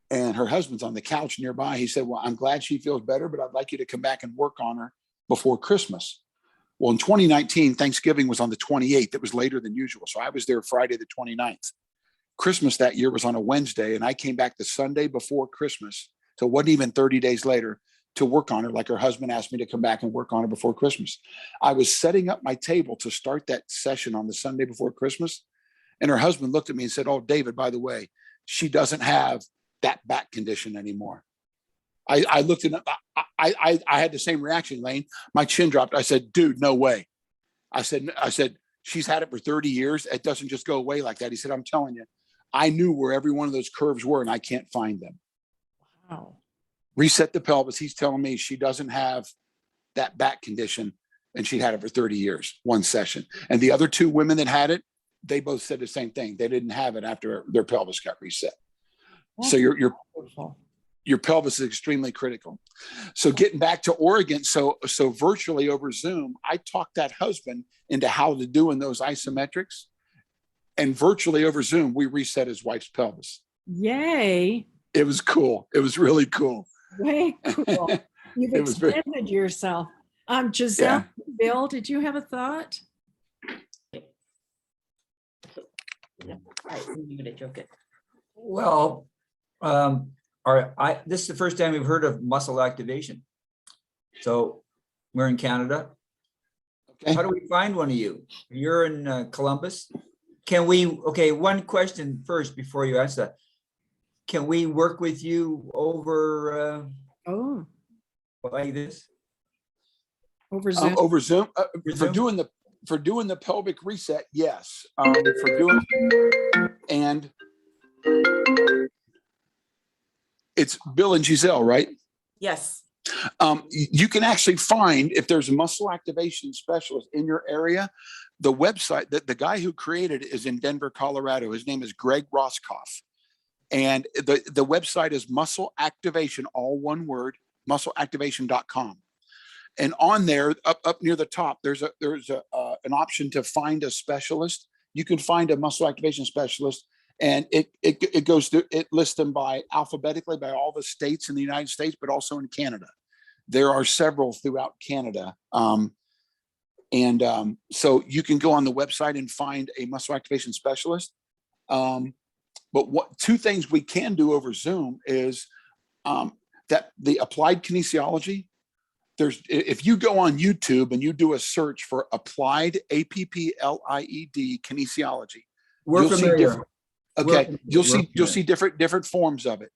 S2: And her husband's on the couch nearby. He said, well, I'm glad she feels better, but I'd like you to come back and work on her before Christmas. Well, in 2019, Thanksgiving was on the 28th. It was later than usual. So I was there Friday, the 29th. Christmas that year was on a Wednesday, and I came back the Sunday before Christmas. So it wasn't even 30 days later to work on her, like her husband asked me to come back and work on her before Christmas. I was setting up my table to start that session on the Sunday before Christmas. And her husband looked at me and said, oh, David, by the way, she doesn't have that back condition anymore. I looked at him. I had the same reaction, Lane. My chin dropped. I said, dude, no way. I said, she's had it for 30 years. It doesn't just go away like that. He said, I'm telling you, I knew where every one of those curves were and I can't find them.
S1: Wow.
S2: Reset the pelvis. He's telling me she doesn't have that back condition and she'd had it for 30 years, one session. And the other 2 women that had it, they both said the same thing. They didn't have it after their pelvis got reset.
S1: That's
S2: So
S1: wonderful.
S2: your pelvis is extremely critical. So getting back to Oregon, so virtually over Zoom, I talked that husband into how to doing those isometrics, and virtually over Zoom, we reset his wife's pelvis.
S1: Yay.
S2: It was cool. It was really cool.
S1: Way cool. You've
S2: It was very-
S1: extended yourself. Giselle,
S2: Yeah.
S1: Bill, did you have a thought?
S4: All right, you gonna joke it.
S5: Well, this is the first time we've heard of muscle activation. So we're in Canada.
S2: Okay.
S5: How do we find one of you? You're in Columbus. Can we, okay, one question first before you answer that. Can we work with you over
S1: Oh,
S5: like this?
S1: over Zoom.
S2: Over Zoom,
S5: Zoom?
S2: for doing the pelvic reset, yes. For doing, and it's Bill and Giselle, right?
S4: Yes.
S2: You can actually find, if there's a muscle activation specialist in your area, the website that the guy who created it is in Denver, Colorado. His name is Greg Roskoff. And the website is muscle activation, all one word, muscleactivation.com. And on there, up near the top, there's an option to find a specialist. You can find a muscle activation specialist, and it goes through, it lists them by alphabetically by all the states in the United States, but also in Canada. There are several throughout Canada. So you can go on the website and find a muscle activation specialist. But what 2 things we can do over Zoom is that the applied kinesiology, if you go on YouTube and you do a search for applied APPLIED kinesiology,
S5: We're familiar.
S2: you'll see different forms of it.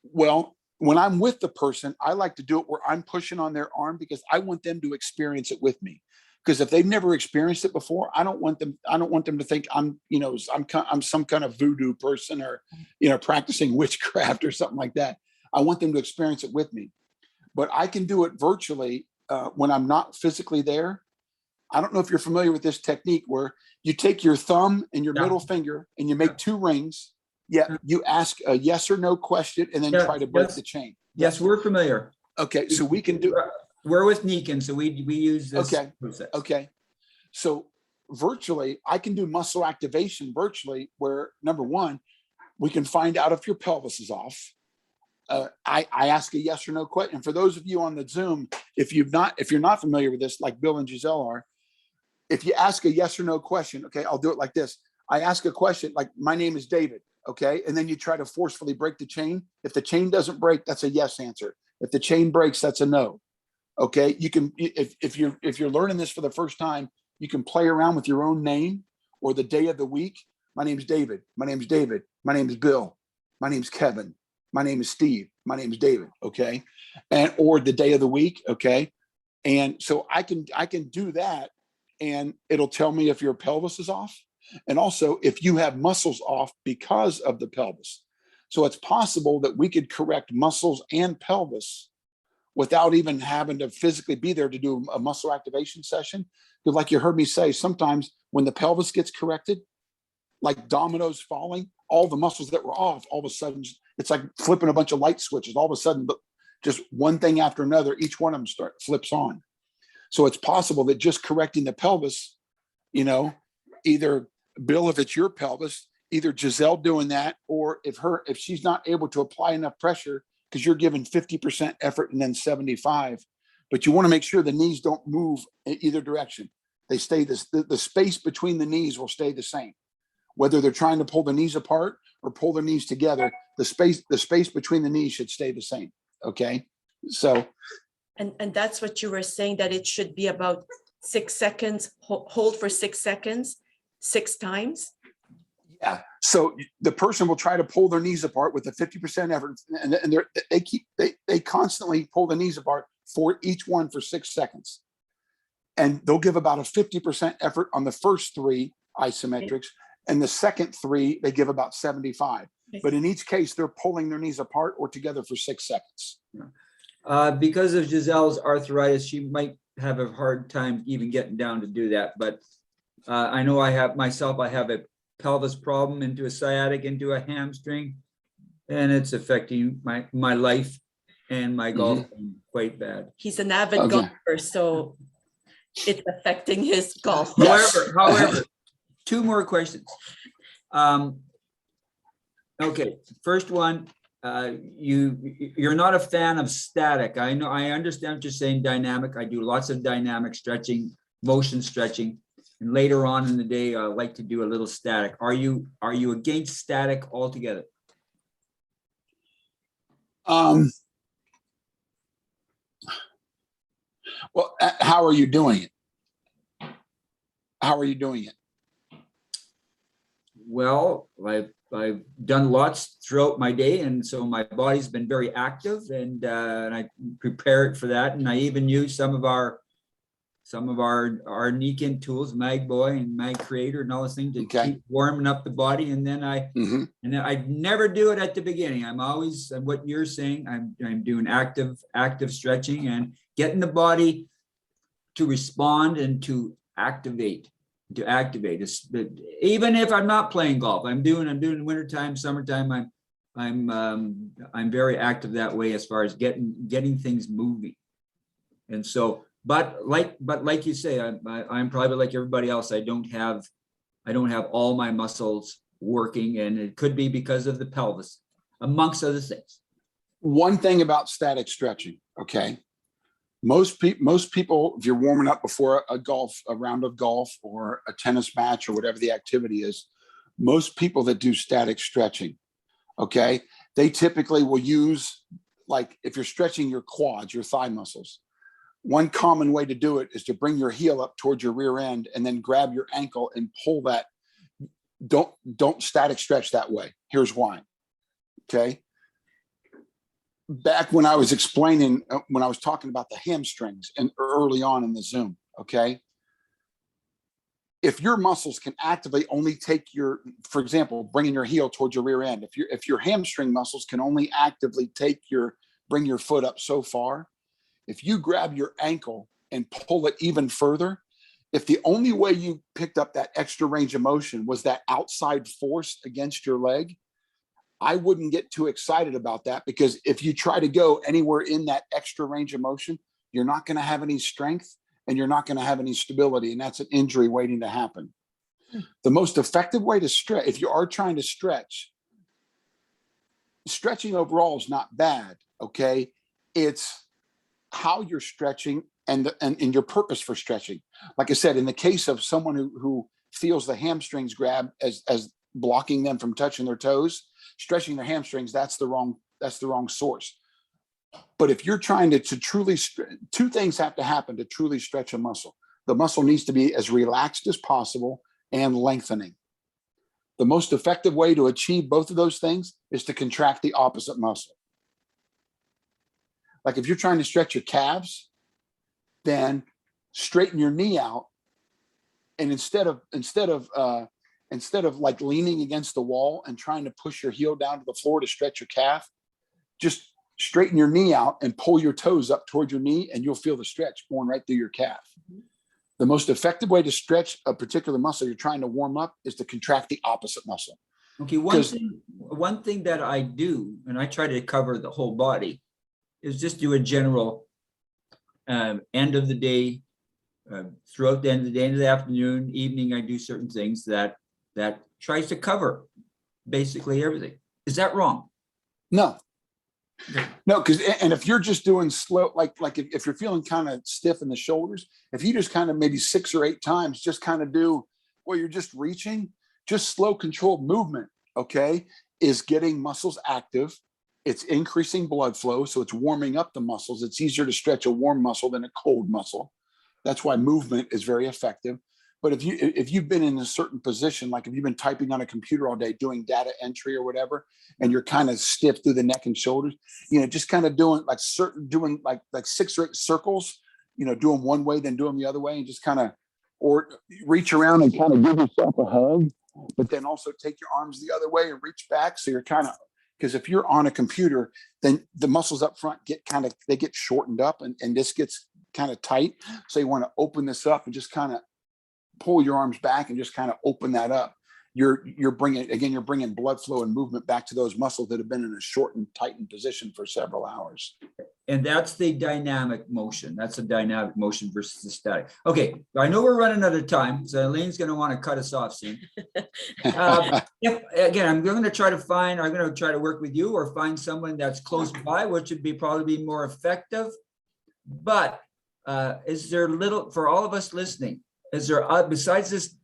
S2: Well, when I'm with the person, I like to do it where I'm pushing on their arm because I want them to experience it with me. Because if they've never experienced it before, I don't want them to think I'm some kind of voodoo person or, practicing witchcraft or something like that. I want them to experience it with me. But I can do it virtually when I'm not physically there. I don't know if you're familiar with this technique where you take your thumb and your middle finger and you make 2 rings. Yeah, you ask a yes or no question and then try to break the chain.
S5: Yes, we're familiar.
S2: Okay, so we can do.
S5: We're with Nikken, so we use this.
S2: Okay. So virtually, I can do muscle activation virtually, where number 1, we can find out if your pelvis is off. I ask a yes or no question. And for those of you on the Zoom, if you're not familiar with this, like Bill and Giselle are, if you ask a yes or no question, okay, I'll do it like this. I ask a question like, my name is David, okay? And then you try to forcefully break the chain. If the chain doesn't break, that's a yes answer. If the chain breaks, that's a no. Okay, you can, if you're learning this for the first time, you can play around with your own name or the day of the week. My name's David. My name's David. My name is Bill. My name's Kevin. My name is Steve. My name is David. Okay, and or the day of the week. Okay, and so I can do that, and it'll tell me if your pelvis is off, and also if you have muscles off because of the pelvis. So it's possible that we could correct muscles and pelvis without even having to physically be there to do a muscle activation session. Because like you heard me say, sometimes when the pelvis gets corrected, like dominoes falling, all the muscles that were off, all of a sudden, it's like flipping a bunch of light switches. All of a sudden, just one thing after another, each one of them flips on. So it's possible that just correcting the pelvis, you know, either Bill, if it's your pelvis, either Giselle doing that, or if she's not able to apply enough pressure, because you're giving 50% effort and then 75, but you want to make sure the knees don't move in either direction. They stay the space between the knees will stay the same. Whether they're trying to pull the knees apart or pull their knees together, the space between the knees should stay the same. Okay. So.
S4: And that's what you were saying, that it should be about 6 seconds, hold for 6 seconds, 6 times.
S2: Yeah. So the person will try to pull their knees apart with a 50% effort, and they constantly pull the knees apart for each one for 6 seconds. And they'll give about a 50% effort on the first 3 isometrics, and the second 3, they give about 75. But in each case, they're pulling their knees apart or together for 6 seconds.
S5: Because of Giselle's arthritis, she might have a hard time even getting down to do that. But I know I have a pelvis problem, into a sciatic, into a hamstring, and it's affecting my life and my golf quite bad.
S4: He's an avid golfer, so it's affecting his golf.
S2: Yes.
S5: However, 2 more questions. Okay, first one, you're not a fan of static. I know, I understand what you're saying, dynamic. I do lots of dynamic stretching, motion stretching. And later on in the day, I like to do a little static. Are you against static altogether?
S2: Well, how are you doing it? How are you doing it?
S5: Well, I've done lots throughout my day, and so my body's been very active, and I prepare it for that. And I even use some of our Nikken tools, Mag Boy and Mag Creator, and all those things to keep warming up the body. And then I never do it at the beginning. I'm always, what you're saying, I'm doing active stretching and getting the body to respond and to activate. Even if I'm not playing golf, I'm doing wintertime, summertime. I'm very active that way as far as getting things moving. And so, but like you say, I'm probably like everybody else. I don't have all my muscles working, and it could be because of the pelvis, amongst other things.
S2: One thing about static stretching, okay? Most people, if you're warming up before a round of golf or a tennis match or whatever the activity is, most people that do static stretching, okay, they typically will use, like if you're stretching your quads, your thigh muscles, one common way to do it is to bring your heel up towards your rear end and then grab your ankle and pull that. Don't static stretch that way. Here's why, okay? Back when I was explaining, when I was talking about the hamstrings and early on in the Zoom, okay? If your muscles can actively only take for example, bringing your heel towards your rear end, if your hamstring muscles can only actively bring your foot up so far, if you grab your ankle and pull it even further, if the only way you picked up that extra range of motion was that outside force against your leg, I wouldn't get too excited about that, because if you try to go anywhere in that extra range of motion, you're not going to have any strength and you're not going to have any stability. And that's an injury waiting to happen. The most effective way to stretch, if you are trying to stretch, stretching overall is not bad. Okay. It's how you're stretching and your purpose for stretching. Like I said, in the case of someone who feels the hamstrings grab as blocking them from touching their toes, stretching their hamstrings, that's the wrong source. But if you're trying to truly, two things have to happen to truly stretch a muscle. The muscle needs to be as relaxed as possible and lengthening. The most effective way to achieve both of those things is to contract the opposite muscle. Like if you're trying to stretch your calves, then straighten your knee out. And instead of like leaning against the wall and trying to push your heel down to the floor to stretch your calf, just straighten your knee out and pull your toes up towards your knee, and you'll feel the stretch going right through your calf. The most effective way to stretch a particular muscle you're trying to warm up is to contract the opposite muscle.
S5: Okay, one thing that I do, and I try to cover the whole body, is just do a general end of the day, throughout the end of the afternoon, evening. I do certain things that tries to cover basically everything. Is that wrong?
S2: No, because if you're just doing slow, like if you're feeling kind of stiff in the shoulders, if you just kind of maybe 6 or 8 times, just kind of do, well, you're just reaching, just slow controlled movement, okay, is getting muscles active. It's increasing blood flow, so it's warming up the muscles. It's easier to stretch a warm muscle than a cold muscle. That's why movement is very effective. But if you've been in a certain position, like if you've been typing on a computer all day doing data entry or whatever, and you're kind of stiff through the neck and shoulders, just kind of doing like 6 or 8 circles, doing one way, then doing the other way, and just kind of, or reach around and kind of give yourself a hug, but then also take your arms the other way and reach back. So you're kind of, because if you're on a computer, then the muscles up front get shortened up, and this gets kind of tight. So you want to open this up and just kind of pull your arms back and just kind of open that up. You're bringing blood flow and movement back to those muscles that have been in a shortened, tightened position for several hours.
S5: And that's the dynamic motion. That's a dynamic motion versus the static. Okay, I know we're running out of time, so Elaine's going to want to cut us off soon. Again, I'm going to try to work with you or find someone that's close by, which would probably be more effective. But is there for all of us listening, is there, besides this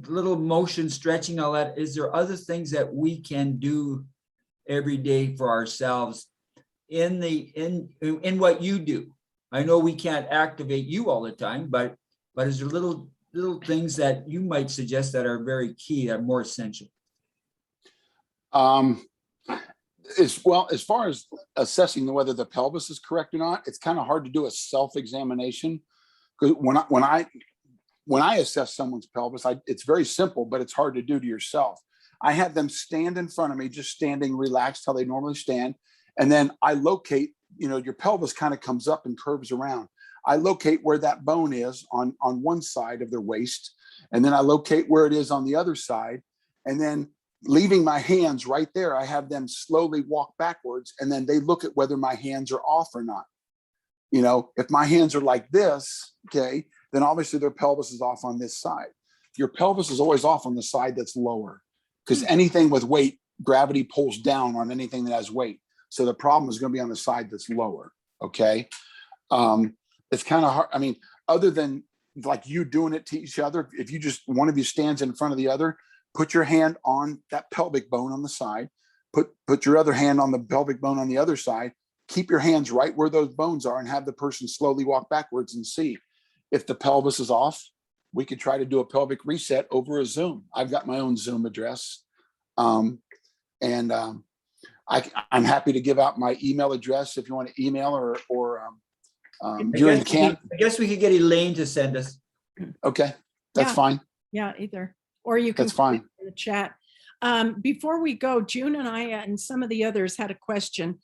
S5: little motion stretching, all that, is there other things that we can do every day for ourselves in what you do? I know we can't activate you all the time, but is there little things that you might suggest that are very key, that are more essential?
S2: As far as assessing whether the pelvis is correct or not, it's kind of hard to do a self-examination, because when I assess someone's pelvis, it's very simple, but it's hard to do to yourself. I have them stand in front of me, just standing relaxed how they normally stand. And then I locate, your pelvis kind of comes up and curves around. I locate where that bone is on one side of their waist. And then I locate where it is on the other side. And then leaving my hands right there, I have them slowly walk backwards. And then they look at whether my hands are off or not. If my hands are like this, okay, then obviously their pelvis is off on this side. Your pelvis is always off on the side that's lower, because anything with weight, gravity pulls down on anything that has weight. So the problem is going to be on the side that's lower. Okay. It's kind of hard. I mean, other than like you doing it to each other, if you just, one of you stands in front of the other, put your hand on that pelvic bone on the side, put your other hand on the pelvic bone on the other side, keep your hands right where those bones are, and have the person slowly walk backwards and see. If the pelvis is off, we could try to do a pelvic reset over a Zoom. I've got my own Zoom address. I'm happy to give out my email address if you want to email or
S5: I guess we could get Elaine to send us.
S2: Okay, that's fine.
S1: Yeah, either. Or you can
S2: That's fine.
S1: in the chat. Before we go, June and I and some of the others had a question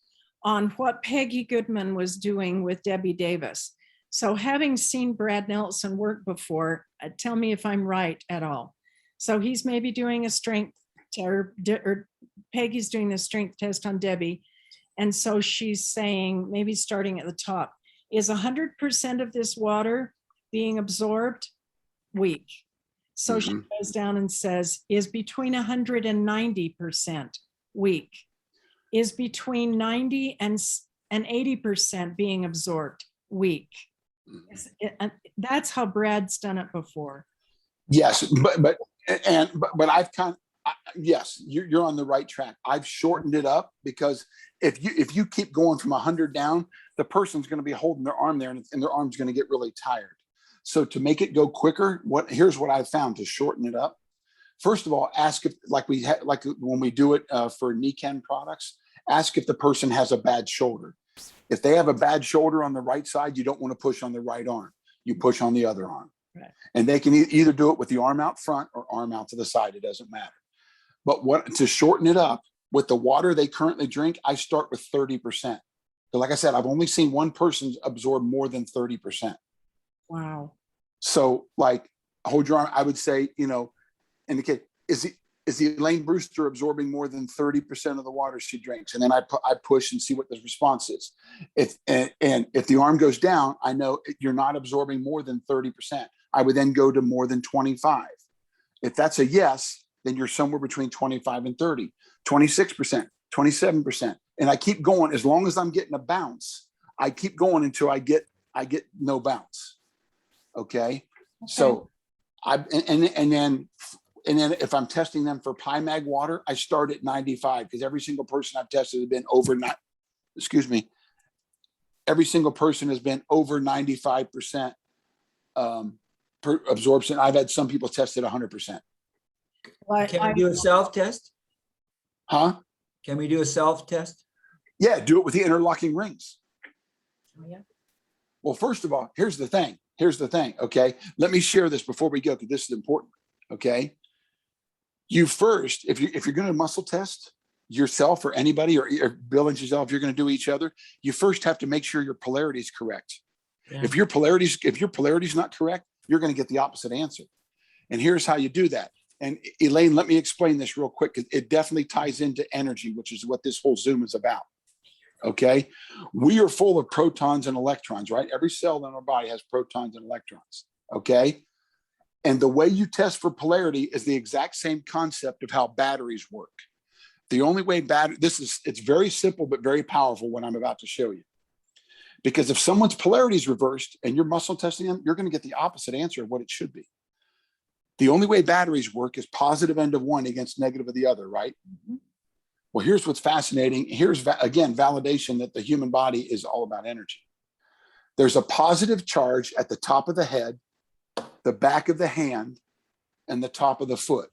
S1: on what Peggy Goodman was doing with Debbie Davis. So having seen Brad Nelson work before, tell me if I'm right at all. So he's maybe doing a strength, or Peggy's doing the strength test on Debbie. And so she's saying, maybe starting at the top, is 100% of this water being absorbed? Weak. So she goes down and says, is between 100 and 90% weak? Is between 90 and 80% being absorbed? Weak. That's how Brad's done it before.
S2: Yes, but I've kind of, yes, you're on the right track. I've shortened it up because if you keep going from 100 down, the person's going to be holding their arm there, and their arm's going to get really tired. So to make it go quicker, here's what I've found to shorten it up. First of all, ask if, like when we do it for Nikken Products, ask if the person has a bad shoulder. If they have a bad shoulder on the right side, you don't want to push on the right arm. You push on the other arm. Right. And they can either do it with the arm out front or arm out to the side. It doesn't matter. But to shorten it up, with the water they currently drink, I start with 30%. So like I said, I've only seen one person absorb more than 30%.
S1: Wow.
S2: So like, hold your arm. I would say, indicate, is Elaine Brewster absorbing more than 30% of the water she drinks? And then I push and see what the response is. If the arm goes down, I know you're not absorbing more than 30%. I would then go to more than 25. If that's a yes, then you're somewhere between 25 and 30, 26%, 27. And I keep going. As long as I'm getting a bounce, I keep going until I get no bounce. Okay. So and then if I'm testing them for PyMag water, I start at 95 because every single person I've tested has been every single person has been over 95% per absorption. I've had some people tested 100%.
S5: Can we do a self-test?
S2: Huh?
S5: Can we do a self-test?
S2: Yeah, do it with the interlocking rings.
S4: Oh, yeah.
S2: Well, first of all, here's the thing. Okay. Let me share this before we go, because this is important. Okay. You first, if you're going to muscle test yourself or anybody, or Bill and Giselle, if you're going to do each other, you first have to make sure your polarity is correct. Yeah. If your polarity is not correct, you're going to get the opposite answer. And here's how you do that. And Elaine, let me explain this real quick, because it definitely ties into energy, which is what this whole Zoom is about. Okay. We are full of protons and electrons, right? Every cell in our body has protons and electrons. Okay. And the way you test for polarity is the exact same concept of how batteries work. The only way it's very simple, but very powerful what I'm about to show you. Because if someone's polarity is reversed and you're muscle testing them, you're going to get the opposite answer of what it should be. The only way batteries work is positive end of one against negative of the other, right? Mm-hmm. Well, here's what's fascinating. Here's, again, validation that the human body is all about energy. There's a positive charge at the top of the head, the back of the hand, and the top of the foot.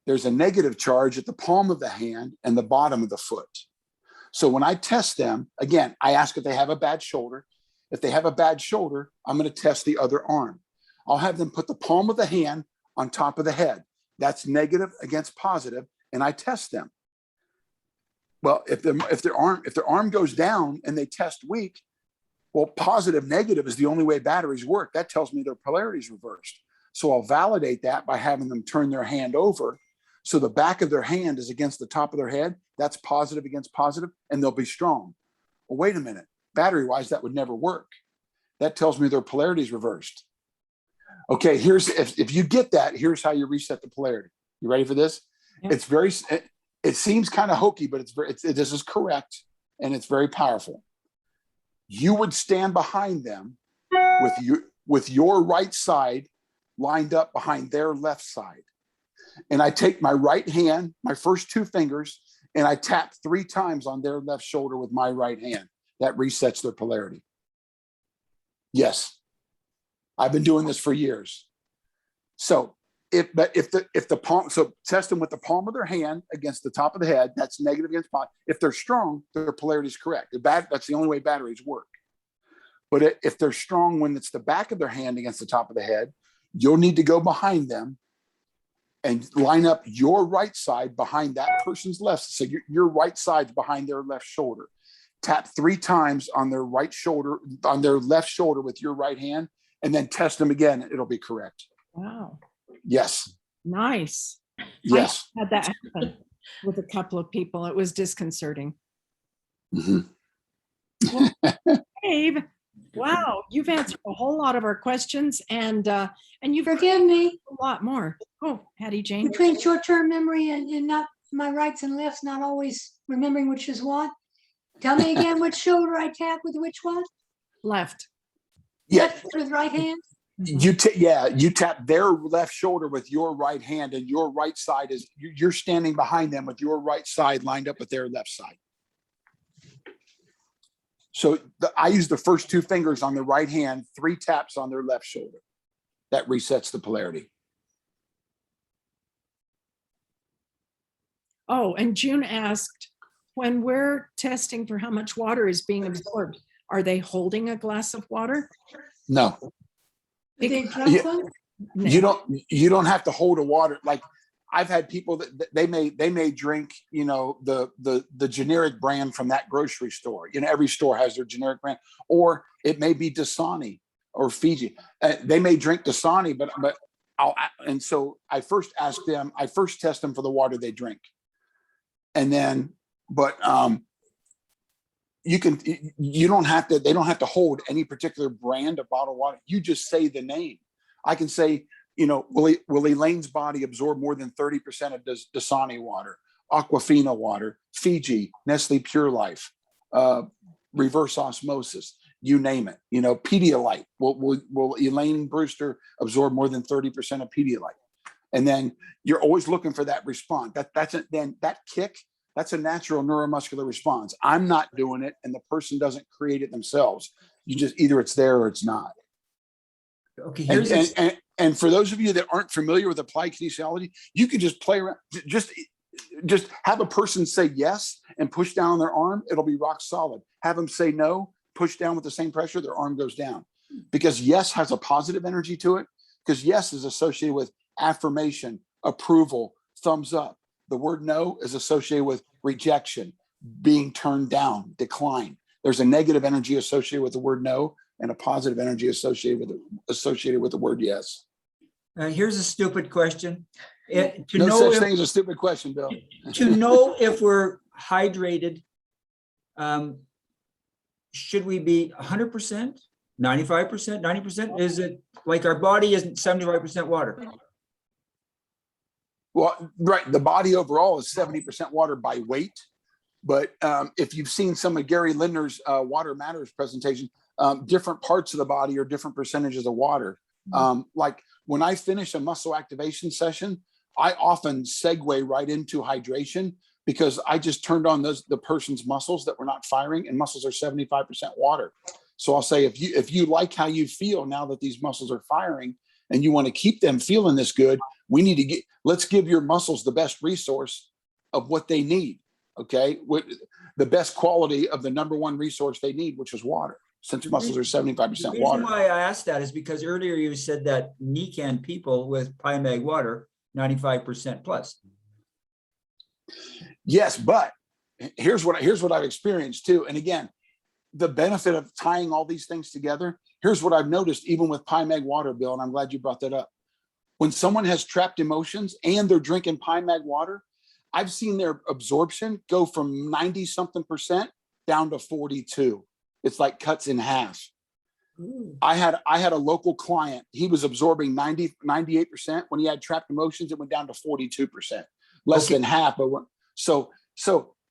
S2: There's a negative charge at the palm of the hand and the bottom of the foot. So when I test them, again, I ask if they have a bad shoulder. If they have a bad shoulder, I'm going to test the other arm. I'll have them put the palm of the hand on top of the head. That's negative against positive, and I test them. Well, if their arm goes down and they test weak, well, positive, negative is the only way batteries work. That tells me their polarity is reversed. So I'll validate that by having them turn their hand over. So the back of their hand is against the top of their head. That's positive against positive, and they'll be strong. Well, wait a minute. Battery-wise, that would never work. That tells me their polarity is reversed. Okay, if you get that, here's how you reset the polarity. You ready for this? Yeah. It seems kind of hokey, but this is correct, and it's very powerful. You would stand behind them with your right side lined up behind their left side. And I take my right hand, my first two fingers, and I tap 3 times on their left shoulder with my right hand. That resets their polarity. Yes. I've been doing this for years. So if the palm, so test them with the palm of their hand against the top of the head, that's negative against positive. If they're strong, their polarity is correct. That's the only way batteries work. But if they're strong when it's the back of their hand against the top of the head, you'll need to go behind them and line up your right side behind that person's left. So your right side's behind their left shoulder. Tap 3 times on their right shoulder, on their left shoulder with your right hand, and then test them again. It'll be correct.
S1: Wow.
S2: Yes.
S1: Nice.
S2: Yes.
S1: I had that happen with a couple of people. It was disconcerting.
S2: Mm-hmm.
S1: Well, Dave, wow, you've answered a whole lot of our questions, and you've
S3: Forgive me.
S1: a lot more. Oh, Hattie Jane.
S3: Between short-term memory and not my rights and lefts, not always remembering which is what. Tell me again which shoulder I tap with which one?
S1: Left.
S2: Yeah.
S3: Left with right hand?
S2: You tap their left shoulder with your right hand, and your right side is you're standing behind them with your right side lined up with their left side. So I use the first two fingers on the right hand, 3 taps on their left shoulder. That resets the polarity.
S1: Oh, and June asked, when we're testing for how much water is being absorbed, are they holding a glass of water?
S2: No,
S3: Did they drunk them?
S1: No.
S2: you don't have to hold a water. Like I've had people that they may drink, the generic brand from that grocery store. Every store has their generic brand, or it may be Dasani or Fiji. They may drink Dasani, but so I first test them for the water they drink. And then, they don't have to hold any particular brand of bottled water. You just say the name. I can say, will Elaine's body absorb more than 30% of Dasani water, Aquafina water, Fiji, Nestle Pure Life, reverse osmosis, you name it. Pedialyte. Will Elaine Brewster absorb more than 30% of Pedialyte? And then you're always looking for that response. That kick, that's a natural neuromuscular response. I'm not doing it, and the person doesn't create it themselves. You just either it's there or it's not.
S5: Okay,
S2: and for those of you that aren't familiar with applied kinesiology, you can just play around. Just have a person say yes and push down on their arm. It'll be rock solid. Have them say no, push down with the same pressure, their arm goes down. Because yes has a positive energy to it. Because yes is associated with affirmation, approval, thumbs up. The word no is associated with rejection, being turned down, decline. There's a negative energy associated with the word no, and a positive energy associated with the word yes.
S5: Here's a stupid question.
S2: No such thing as a stupid question, Bill.
S5: To know if we're hydrated, should we be 100%, 95%, 90%? Is it like our body isn't 75% water?
S2: Well, right. The body overall is 70% water by weight. But if you've seen some of Gary Lindner's Water Matters presentation, different parts of the body are different percentages of water. Like when I finish a muscle activation session, I often segue right into hydration because I just turned on the person's muscles that were not firing, and muscles are 75% water. So I'll say, if you like how you feel now that these muscles are firing and you want to keep them feeling this good, let's give your muscles the best resource of what they need. Okay. The best quality of the number one resource they need, which is water, since muscles are 75% water.
S5: The reason why I asked that is because earlier you said that Nikken people with Pi-Mag water, 95% plus.
S2: Yes, but here's what I've experienced too. And again, the benefit of tying all these things together, here's what I've noticed, even with Pi-Mag water, Bill, and I'm glad you brought that up. When someone has trapped emotions and they're drinking Pi-Mag water, I've seen their absorption go from 90-something% down to 42. It's like cuts in half. I had a local client. He was absorbing 98%. When he had trapped emotions, it went down to 42%, less than half. But so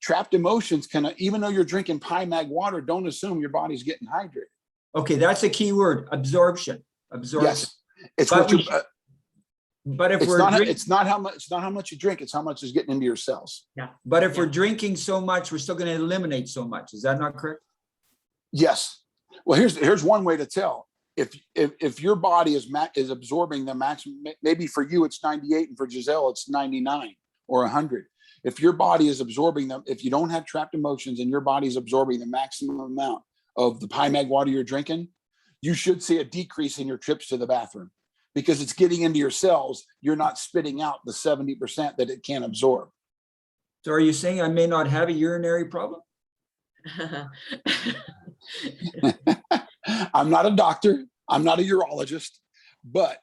S2: trapped emotions can, even though you're drinking Pi-Mag water, don't assume your body's getting hydrated.
S5: Okay, that's a key word: absorption. Absorption.
S2: Yes, it's what you.
S5: But if
S2: it's not how much you drink, it's how much is getting into your cells.
S5: Yeah. But if we're drinking so much, we're still going to eliminate so much. Is that not correct?
S2: Yes. Well, here's one way to tell. If your body is absorbing the maximum, maybe for you it's 98 and for Giselle it's 99 or 100. If your body is absorbing them, if you don't have trapped emotions and your body is absorbing the maximum amount of the Pi-Mag water you're drinking, you should see a decrease in your trips to the bathroom. Because it's getting into your cells, you're not spitting out the 70% that it can absorb.
S5: So are you saying I may not have a urinary problem?
S2: I'm not a doctor. I'm not a urologist. But,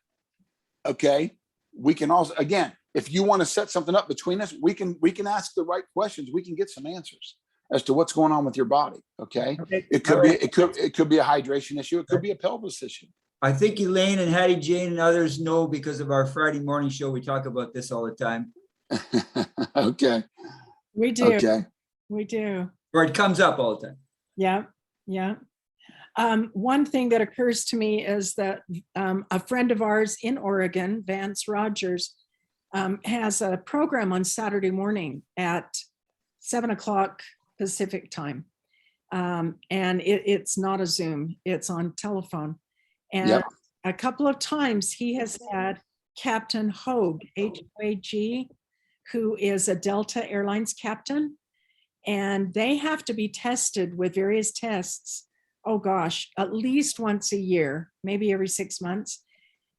S2: okay, we can also, again, if you want to set something up between us, we can ask the right questions. We can get some answers as to what's going on with your body, okay? It could be a hydration issue. It could be a pelvis issue.
S5: I think Elaine and Hattie Jane and others know because of our Friday morning show. We talk about this all the time.
S2: Okay.
S1: We do.
S2: Okay.
S1: We do.
S5: Or it comes up all the time.
S1: Yeah. Yeah. One thing that occurs to me is that a friend of ours in Oregon, Vance Rogers, has a program on Saturday morning at 7 o'clock Pacific time. And it's not a Zoom, it's on telephone. And
S2: Yep.
S1: a couple of times he has had Captain Hoag, H-O-A-G, who is a Delta Airlines captain. And they have to be tested with various tests. Oh gosh, at least once a year, maybe every 6 months.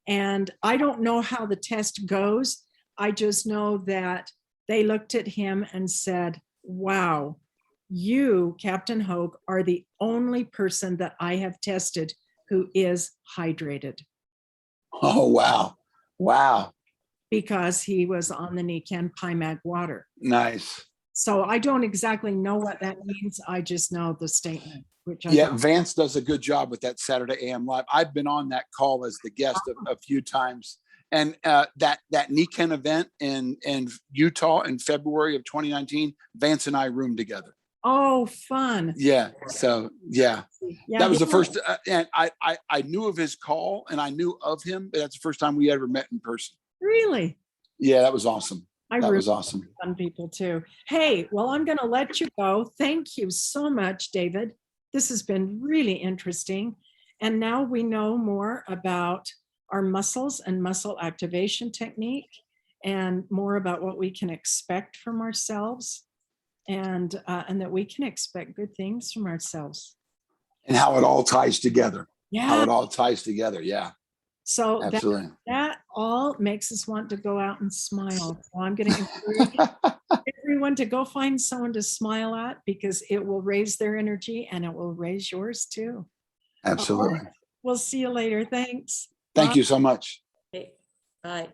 S1: And I don't know how the test goes. I just know that they looked at him and said, wow, you, Captain Hoag, are the only person that I have tested who is hydrated.
S2: Oh, wow. Wow.
S1: Because he was on the Nikken PIMAG water.
S2: Nice.
S1: So I don't exactly know what that means. I just know the statement, which I
S2: Yeah,
S1: thought-
S2: Vance does a good job with that Saturday AM Live. I've been on that call as the guest a few times. And that Nikken event in Utah in February of 2019, Vance and I roomed together.
S1: Oh, fun.
S2: Yeah. So, yeah.
S1: Yeah,
S2: That was the
S1: he-
S2: first, and I knew of his call and I knew of him, but that's the first time we ever met in person.
S1: Really?
S2: Yeah, that was awesome.
S1: I
S2: That
S1: really
S2: was awesome.
S1: fun people too. Hey, well, I'm going to let you go. Thank you so much, David. This has been really interesting. And now we know more about our muscles and muscle activation technique and more about what we can expect from ourselves and that we can expect good things from ourselves.
S2: And how it all ties together. How
S1: Yeah.
S2: it all ties together. Yeah,
S1: So
S2: absolutely.
S1: that all makes us want to go out and smile. So I'm going to encourage everyone to go find someone to smile at because it will raise their energy and it will raise yours too.
S2: Absolutely.
S1: We'll see you later. Thanks.
S2: Thank
S1: Bye.
S2: you so much.
S4: Okay, bye.